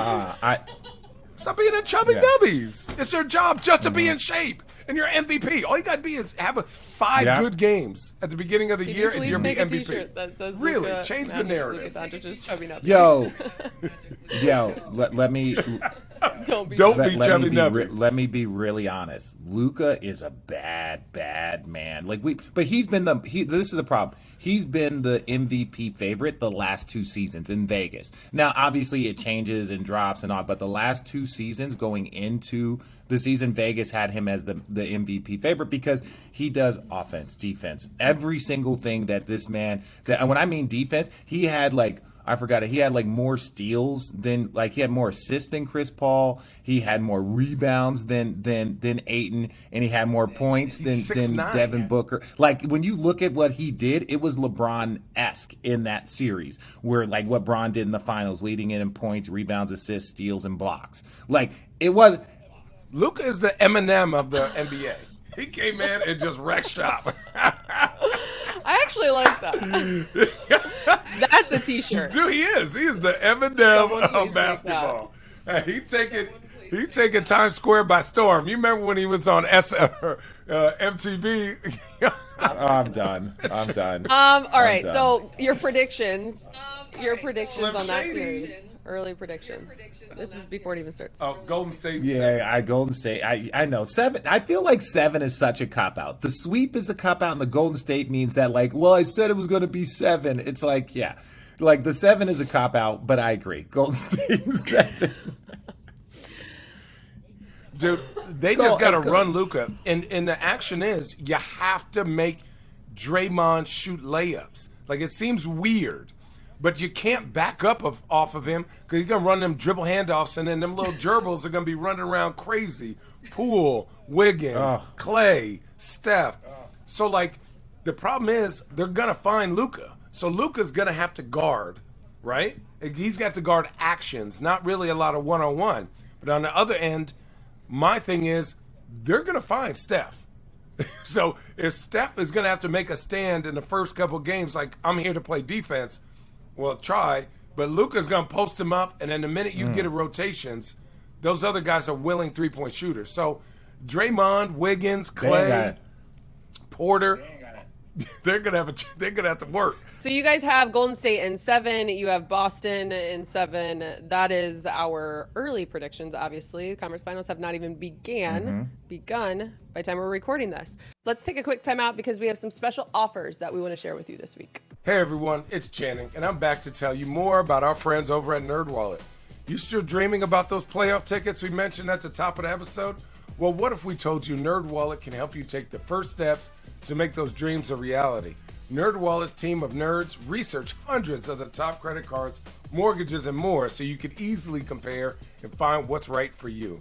Stop being in chubby nubbies. It's your job just to be in shape. And you're MVP. All you got to be is have 5 good games at the beginning of the year, and you're the MVP. That says really, Luka, change the narrative. Yo, let me. Don't be chubby nubbies. Let me be really honest. Luka is a bad man. But he's been this is the problem. He's been the MVP favorite the last 2 seasons in Vegas. Now, obviously, it changes and drops and all, but the last 2 seasons going into the season, Vegas had him as the MVP favorite because he does offense, defense, every single thing that this man. And when I mean defense, he had he had more steals than he had more assists than Chris Paul. He had more rebounds than Ayton, and he had more points than Devin Booker. When you look at what he did, it was LeBron-esque in that series, where what Bron did in the finals, leading in points, rebounds, assists, steals, and blocks. It was. Luka is the Eminem of the NBA. He came in and just wrecked shop. I actually like that. That's a T-shirt. Dude, he is. He is the Eminem of basketball. He taking Times Square by storm. You remember when he was on MTV? I'm done. All right. So your predictions. On that series. Early predictions. This is before it even starts. Oh, Golden State. Yeah, Golden State. I know 7. I feel like 7 is such a cop out. The sweep is a cop out, and the Golden State means that I said it was going to be 7. It's the 7 is a cop out, but I agree. Golden State 7. Dude, they just got to run Luka, and the action is you have to make Draymond shoot layups. It seems weird. But you can't back up off of him because he's going to run them dribble handoffs, and then them little gerbils are going to be running around crazy. Poole, Wiggins, Clay, Steph. So, the problem is they're going to find Luka. So Luka's going to have to guard, right? He's got to guard actions, not really a lot of one-on-one. But on the other end, my thing is they're going to find Steph. So if Steph is going to have to make a stand in the first couple games, I'm here to play defense, well, try, but Luka's going to post him up, and then the minute you get a rotations, those other guys are willing three-point shooters. So Draymond, Wiggins, Clay, Porter, they're going to have to work. So you guys have Golden State in 7. You have Boston in 7. That is our early predictions, obviously. The conference finals have not even begun by the time we're recording this. Let's take a quick time out because we have some special offers that we want to share with you this week. Hey, everyone. It's Channing, and I'm back to tell you more about our friends over at NerdWallet. You still dreaming about those playoff tickets we mentioned at the top of the episode? Well, what if we told you NerdWallet can help you take the first steps to make those dreams a reality? NerdWallet's team of nerds research hundreds of the top credit cards, mortgages, and more so you could easily compare and find what's right for you.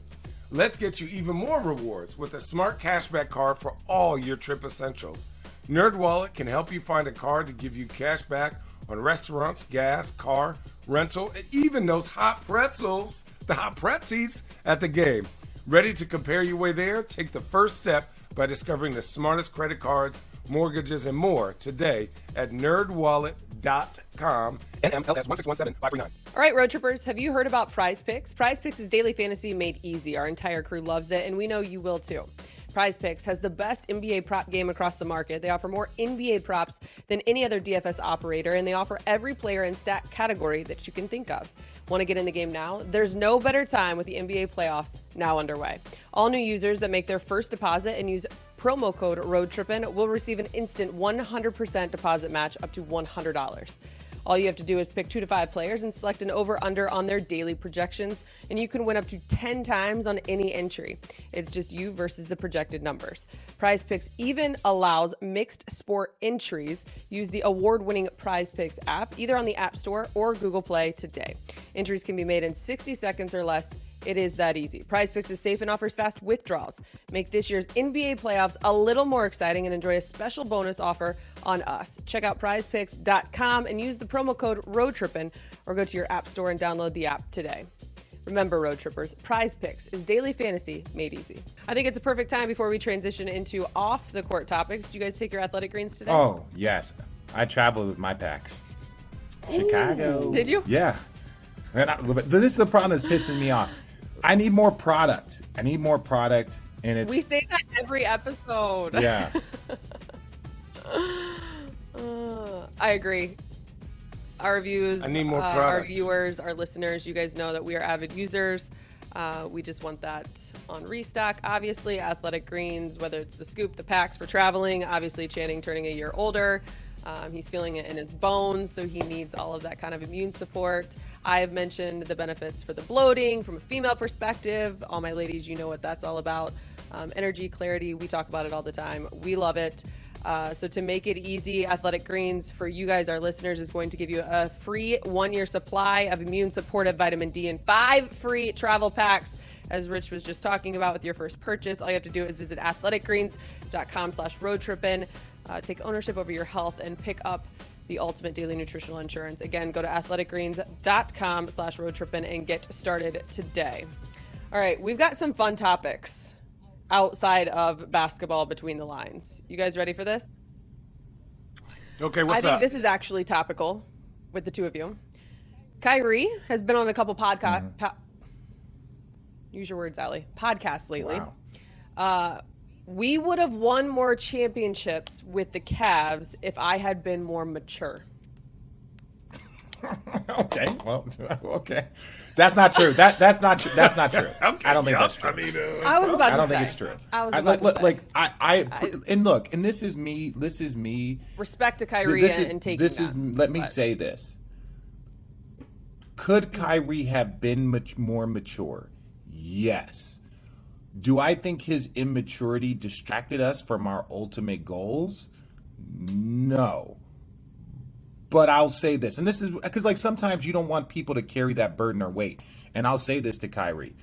Let's get you even more rewards with a smart cashback card for all your trip essentials. NerdWallet can help you find a card to give you cash back on restaurants, gas, car, rental, and even those hot pretzels, the hot pretzies at the game. Ready to compare your way there? Take the first step by discovering the smartest credit cards, mortgages, and more today at nerdwallet.com. NMLS 1617539. All right, road trippers, have you heard about Prize Picks? Prize Picks is daily fantasy made easy. Our entire crew loves it, and we know you will too. Prize Picks has the best NBA prop game across the market. They offer more NBA props than any other DFS operator, and they offer every player and stat category that you can think of. Want to get in the game now? There's no better time with the NBA playoffs now underway. All new users that make their first deposit and use promo code Road Trippin will receive an instant 100% deposit match up to $100. All you have to do is pick 2 to 5 players and select an over-under on their daily projections, and you can win up to 10 times on any entry. It's just you versus the projected numbers. Prize Picks even allows mixed sport entries. Use the award-winning Prize Picks app, either on the App Store or Google Play today. Entries can be made in 60 seconds or less. It is that easy. Prize Picks is safe and offers fast withdrawals. Make this year's NBA playoffs a little more exciting and enjoy a special bonus offer on us. Check out prizepicks.com and use the promo code ROADTRIPPIN, or go to your app store and download the app today. Remember, road trippers, Prize Picks is daily fantasy made easy. I think it's a perfect time before we transition into off the court topics. Do you guys take your athletic greens today? Oh, yes. I traveled with my packs. Chicago. Did you? Yeah. But this is the problem that's pissing me off. I need more product. And We say that every episode. Yeah. I agree. Our views, I need more our product. viewers, our listeners, you guys know that we are avid users. We just want that on restock. Obviously, athletic greens, whether it's the scoop, the packs for traveling. Obviously, Channing turning a year older. He's feeling it in his bones, so he needs all of that kind of immune support. I have mentioned the benefits for the bloating from a female perspective. All my ladies, you know what that's all about. Energy, clarity, we talk about it all the time. We love it. So to make it easy, Athletic Greens for you guys, our listeners, is going to give you a free 1-year supply of immune supportive vitamin D and 5 free travel packs, as Rich was just talking about, with your first purchase. All you have to do is visit athleticgreens.com/roadtrippin. Take ownership over your health and pick up the ultimate daily nutritional insurance. Again, go to athleticgreens.com/roadtrippin and get started today. All right, we've got some fun topics outside of basketball between the lines. You guys ready for this? Okay, what's up? I think up? this is actually topical with the two of you. Kyrie has been on a couple podcasts. Use your words, Allie. Podcasts lately. Wow. We would have won more championships with the Cavs if I had been more mature. Okay. Well, okay. That's not true. That's not true. That's not true. Okay, I don't think that's true. I mean, I was about to say. I don't think it's true. I was about to say. Like and look, and this is me. Respect to Kyrie and taking that. Let me say this. Could Kyrie have been much more mature? Yes. Do I think his immaturity distracted us from our ultimate goals? No. But I'll say this, and this is because, like, sometimes you don't want people to carry that burden or weight. And I'll say this to Kyrie.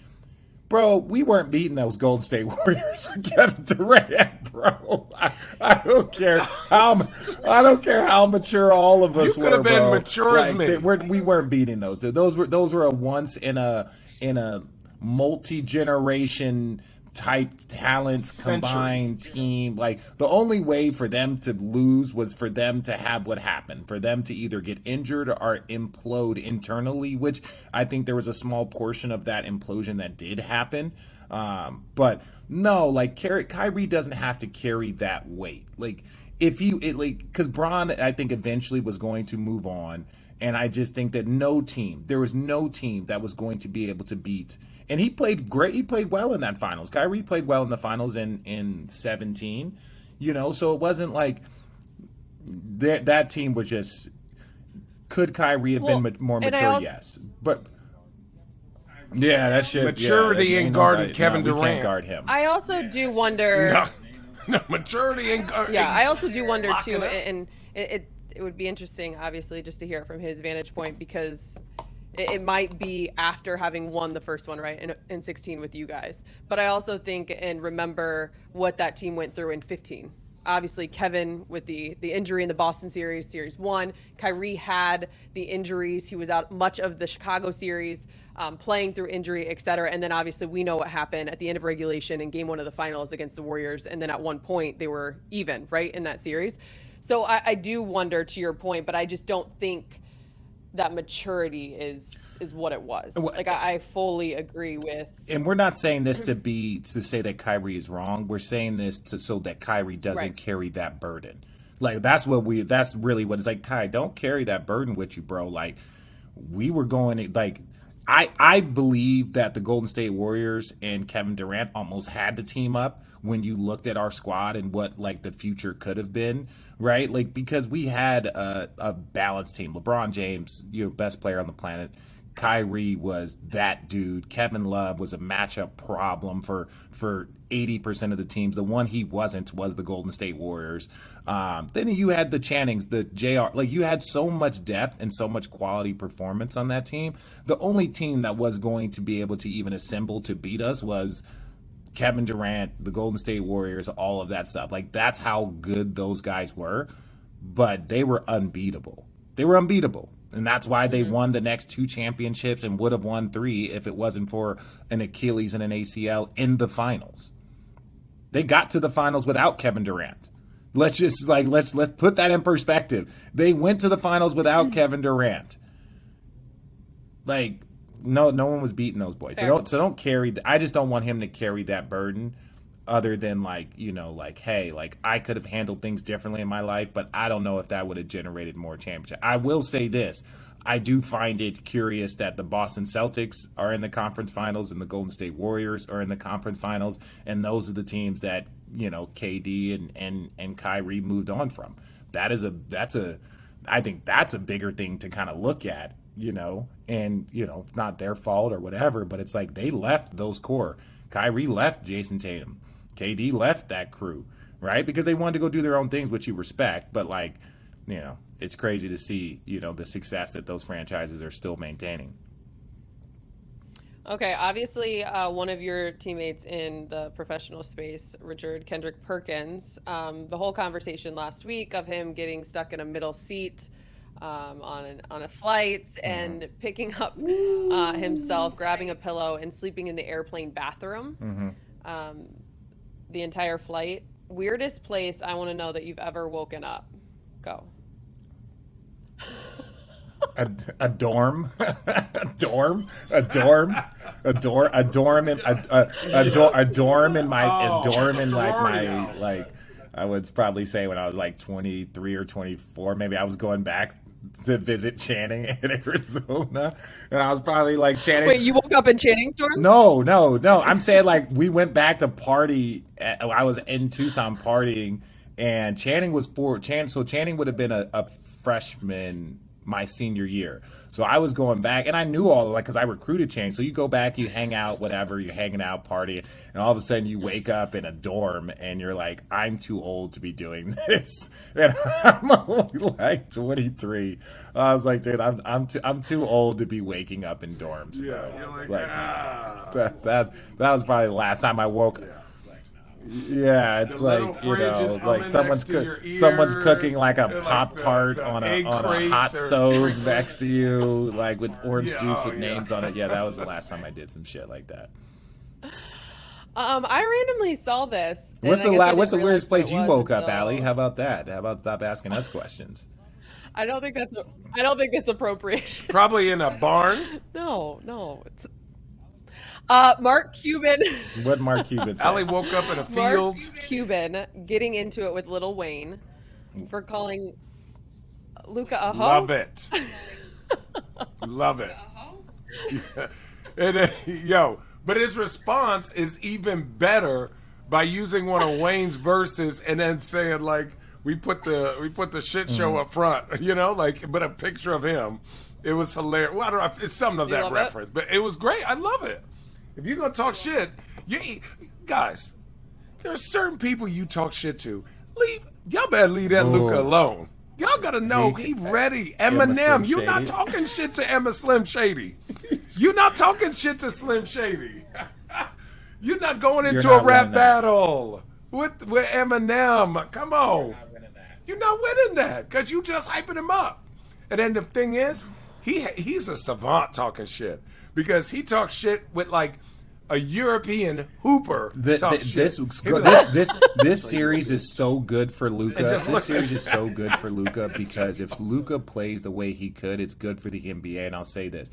Bro, we weren't beating those Golden State Warriors with Kevin Durant, bro. I don't care how mature all of us were. You could have been bro. mature as me. We weren't beating those. Those were a once in a multi-generation type talents combined team. Like, the only way for them to lose was for them to have what happened, for them to either get injured or implode internally, which I think there was a small portion of that implosion that did happen. But no, like, Kyrie doesn't have to carry that weight. Like, because Bron, I think, eventually was going to move on. And I just think that there was no team that was going to be able to beat. And he played great. He played well in that finals. Kyrie played well in the finals in 17. So it wasn't like that team was just. Could Kyrie have been more mature? Yes. But yeah, that shit. Maturity and guarding Kevin Durant. We can't guard him. I also do wonder. No, maturity and guarding. Yeah, I also do wonder too, and it would be interesting, obviously, just to hear it from his vantage point, because It might be after having won the first one, right, in 16 with you guys. But I also think and remember what that team went through in 15. Obviously, Kevin with the injury in the Boston series, series 1. Kyrie had the injuries. He was out much of the Chicago series, playing through injury, et cetera. And then obviously we know what happened at the end of regulation in game 1 of the finals against the Warriors. And then at one point they were even, right, in that series. So I do wonder, to your point, but I just don't think that maturity is what it was. Like I fully agree with. And we're not saying this to say that Kyrie is wrong. We're saying this so that Kyrie doesn't carry that burden. Like that's really what it's like. Kai, don't carry that burden with you, bro. Like we were going like I believe that the Golden State Warriors and Kevin Durant almost had to team up when you looked at our squad and what like the future could have been, right? Like because we had a balanced team. LeBron James, best player on the planet. Kyrie was that dude. Kevin Love was a matchup problem for 80% of the teams. The one he wasn't was the Golden State Warriors. Then you had the Channings, the JR. Like you had so much depth and so much quality performance on that team. The only team that was going to be able to even assemble to beat us was Kevin Durant, the Golden State Warriors, all of that stuff. Like that's how good those guys were. But they were unbeatable. And that's why they won the next 2 championships and would have won 3 if it wasn't for an Achilles and an ACL in the finals. They got to the finals without Kevin Durant. Let's put that in perspective. They went to the finals without Kevin Durant. Like no one was beating those boys. So don't carry. I just don't want him to carry that burden. Other than hey, I could have handled things differently in my life, but I don't know if that would have generated more championship. I will say this. I do find it curious that the Boston Celtics are in the conference finals and the Golden State Warriors are in the conference finals. And those are the teams that, KD and Kyrie moved on from. I think that's a bigger thing to kind of look at, and, it's not their fault or whatever, but it's like they left those core. Kyrie left Jason Tatum. KD left that crew, right? Because they wanted to go do their own things, which you respect. But, it's crazy to see, the success that those franchises are still maintaining. Okay, obviously, one of your teammates in the professional space, Richard Kendrick Perkins, the whole conversation last week of him getting stuck in a middle seat on a flight and picking up himself, grabbing a pillow, and sleeping in the airplane bathroom. The entire flight. Weirdest place I want to know that you've ever woken up. Go. A dorm, a dorm in my I would probably say when I was like 23 or 24, maybe I was going back to visit Channing in Arizona, and I was probably like Channing. Wait, you woke up in Channing's dorm? No. I'm saying like we went back to party. I was in Tucson partying, and Channing was so Channing would have been a freshman my senior year. So I was going back, and I knew all because I recruited Channing. So you go back, you hang out, whatever, you're hanging out, partying, and all of a sudden you wake up in a dorm and you're like, I'm too old to be doing this. And I'm only like 23. I was like, dude, I'm too old to be waking up in dorms. Yeah, bro. you're like that was probably the last time I woke up. Yeah, it's like someone's cooking like a Pop-Tart on a hot stove next to you, like with orange juice with names on it. Yeah, that was the last time I did some shit like that. I randomly saw this. What's the weirdest place you woke up, Allie? How about that? How about stop asking us questions? I don't think it's appropriate. Probably in a barn. No. It's Mark Cuban. What Mark Cuban say? Allie woke up in a field. Mark Cuban getting into it with Lil Wayne for calling Luka a hoe. Love it. Love it. Yeah. But his response is even better by using one of Wayne's verses and then saying like, we put the shit show up front, but a picture of him. It was hilarious. Well, I don't know if it's something of that reference, but it was great. I love it. If you're going to talk shit, guys, there are certain people you talk shit to. Y'all better leave that Luka alone. Y'all gotta know he ready. Eminem, you're not talking shit to Emma Slim Shady. You're not talking shit to Slim Shady. You're not going into a rap battle with Eminem. Come on. You're not winning that because you just hyping him up. And then the thing is, he's a savant talking shit because he talks shit with like a European hooper. This series is so good for Luka. This series is so good for Luka because if Luka plays the way he could, it's good for the NBA. And I'll say this: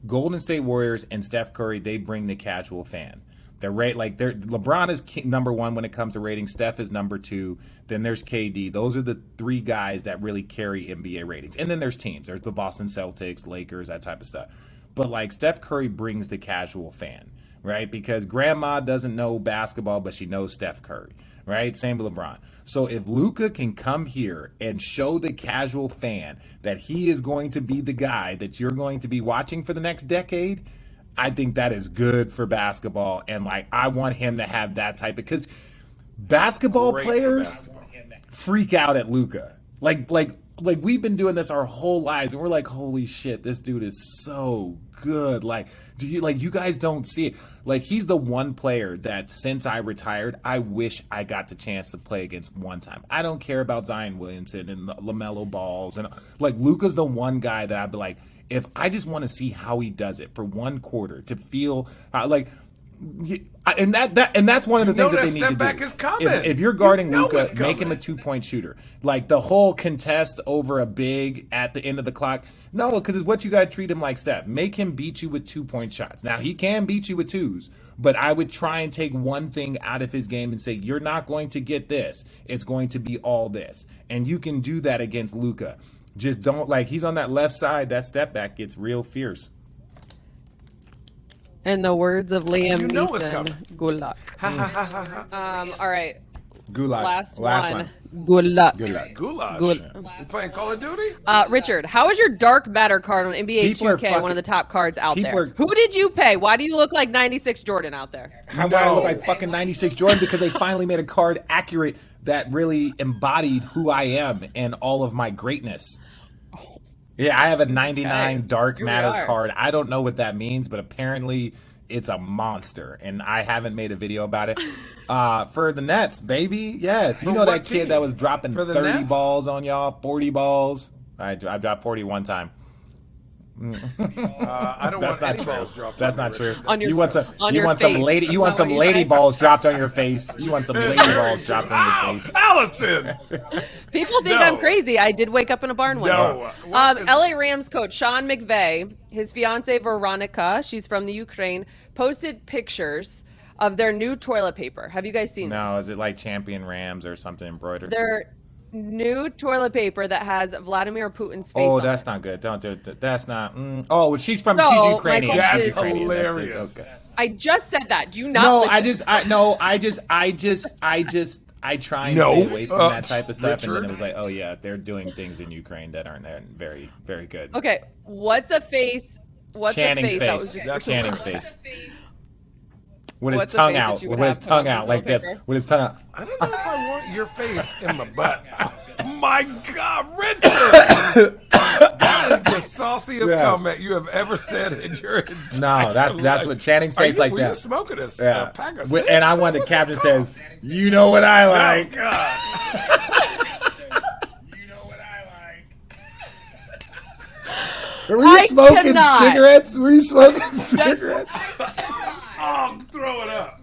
Golden State Warriors and Steph Curry, they bring the casual fan. LeBron is number one when it comes to ratings. Steph is number two. Then there's KD. Those are the three guys that really carry NBA ratings. And then there's teams. There's the Boston Celtics, Lakers, that type of stuff. But like Steph Curry brings the casual fan, right? Because grandma doesn't know basketball, but she knows Steph Curry, right? Same with LeBron. So if Luka can come here and show the casual fan that he is going to be the guy that you're going to be watching for the next decade, I think that is good for basketball. And like, I want him to have that type, because basketball players freak out at Luka. Like we've been doing this our whole lives and we're like, holy shit, this dude is so good. Like, you guys don't see it. Like, he's the one player that since I retired, I wish I got the chance to play against one time. I don't care about Zion Williamson and LaMelo Balls. And like, Luka's the one guy that I'd be like, if I just want to see how he does it for one quarter, to feel and that's one of the things that they need to do. Back is coming. If you're guarding Luka, make him a 2-point shooter. Like the whole contest over a big at the end of the clock. No, because it's what you got to treat him like Steph. Make him beat you with 2-point shots. Now, he can beat you with twos, but I would try and take one thing out of his game and say, you're not going to get this. It's going to be all this. And you can do that against Luka. Just don't, like, he's on that left side, that step back gets real fierce. In the words of Liam Neeson, good luck. All right. Goulash. Last one. Good luck. Goulash. You playing Call of Duty? Richard, how is your dark matter card on NBA 2K, one of the top cards out there? Who did you pay? Why do you look like 96 Jordan out there? How do I look like fucking 96 Jordan? Because they finally made a card accurate that really embodied who I am and all of my greatness. Yeah, I have a 99 dark matter card. I don't know what that means, but apparently it's a monster, and I haven't made a video about it. For the Nets, baby, yes. You know that kid that was dropping 30 balls on y'all, 40 balls? I dropped 40 one time. I don't want any balls dropped. That's not true. You want some lady balls dropped on your face. You want some lady balls dropped on your face. Allison! People think I'm crazy. I did wake up in a barn one day. LA Rams coach Sean McVay, his fiance Veronica, she's from the Ukraine, posted pictures of their new toilet paper. Have you guys seen this? No, is it like Champion Rams or something embroidered? Their new toilet paper that has Vladimir Putin's face on that's it. not good. Don't do it. That's not. Oh, she's Ukrainian. That's hilarious. Okay. I just said that. Do you not listen? I try and stay away from that type of stuff, and then it was like, oh yeah, they're doing things in Ukraine that aren't very, very good. Okay, what's a face? Channing's that was just Channing's face. With his tongue out. With his tongue out like this. With his tongue out. I don't know if I want your face in my butt. Oh my God, Richard! That is the sauciest comment you have ever said in your entire life. That's what Channing's face like that. Were you smoking a pack of six? And I wanted the caption says, you know what I like. Oh God. You know what I like. Were you smoking cigarettes? Were you smoking cigarettes? Oh, throw it up.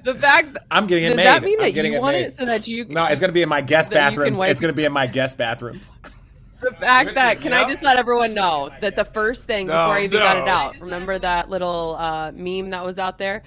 The fact that, I'm getting it made. Does that mean that you want it so that you? No, it's going to be in my guest bathrooms. It's going to be in my guest bathrooms. The fact that, can I just let everyone know that the first thing before I even got it out, remember that little meme that was out there?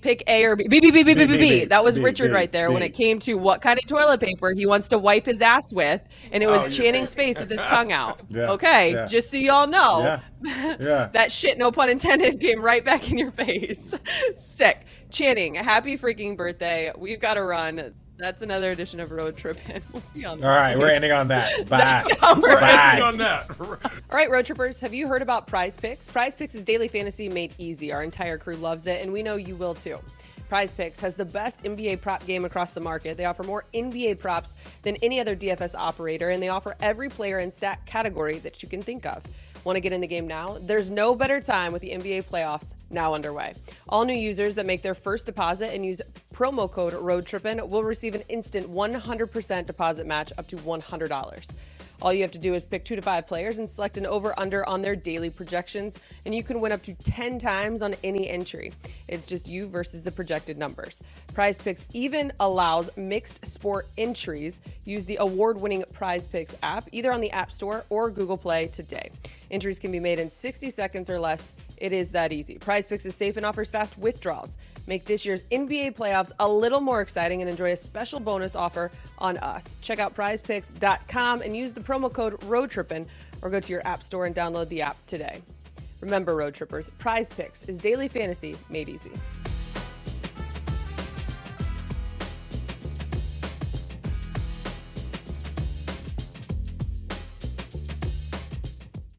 Pick A or B. B. That was Richard right there when it came to what kind of toilet paper he wants to wipe his ass with, and it was Channing's face with his tongue out. Just so y'all know, that shit, no pun intended, came right back in your face. Sick. Channing, happy freaking birthday. We've got to run. That's another edition of Road Trippin. We'll see you on that. All right, we're ending on that. Bye. We're ending on that. All right, Road Trippers, have you heard about Prize Picks? Prize Picks is daily fantasy made easy. Our entire crew loves it, and we know you will too. Prize Picks has the best NBA prop game across the market. They offer more NBA props than any other DFS operator, and they offer every player and stat category that you can think of. Want to get in the game now? There's no better time with the NBA playoffs now underway. All new users that make their first deposit and use promo code Road Trippin will receive an instant 100% deposit match up to $100. All you have to do is pick 2 to 5 players and select an over-under on their daily projections, and you can win up to 10 times on any entry. It's just you versus the projected numbers. Prize Picks even allows mixed sport entries. Use the award-winning Prize Picks app, either on the App Store or Google Play today. Entries can be made in 60 seconds or less. It is that easy. Prize Picks is safe and offers fast withdrawals. Make this year's NBA playoffs a little more exciting and enjoy a special bonus offer on us. Check out prizepicks.com and use the promo code ROADTRIPPIN, or go to your app store and download the app today. Remember, Road Trippers, Prize Picks is daily fantasy made easy.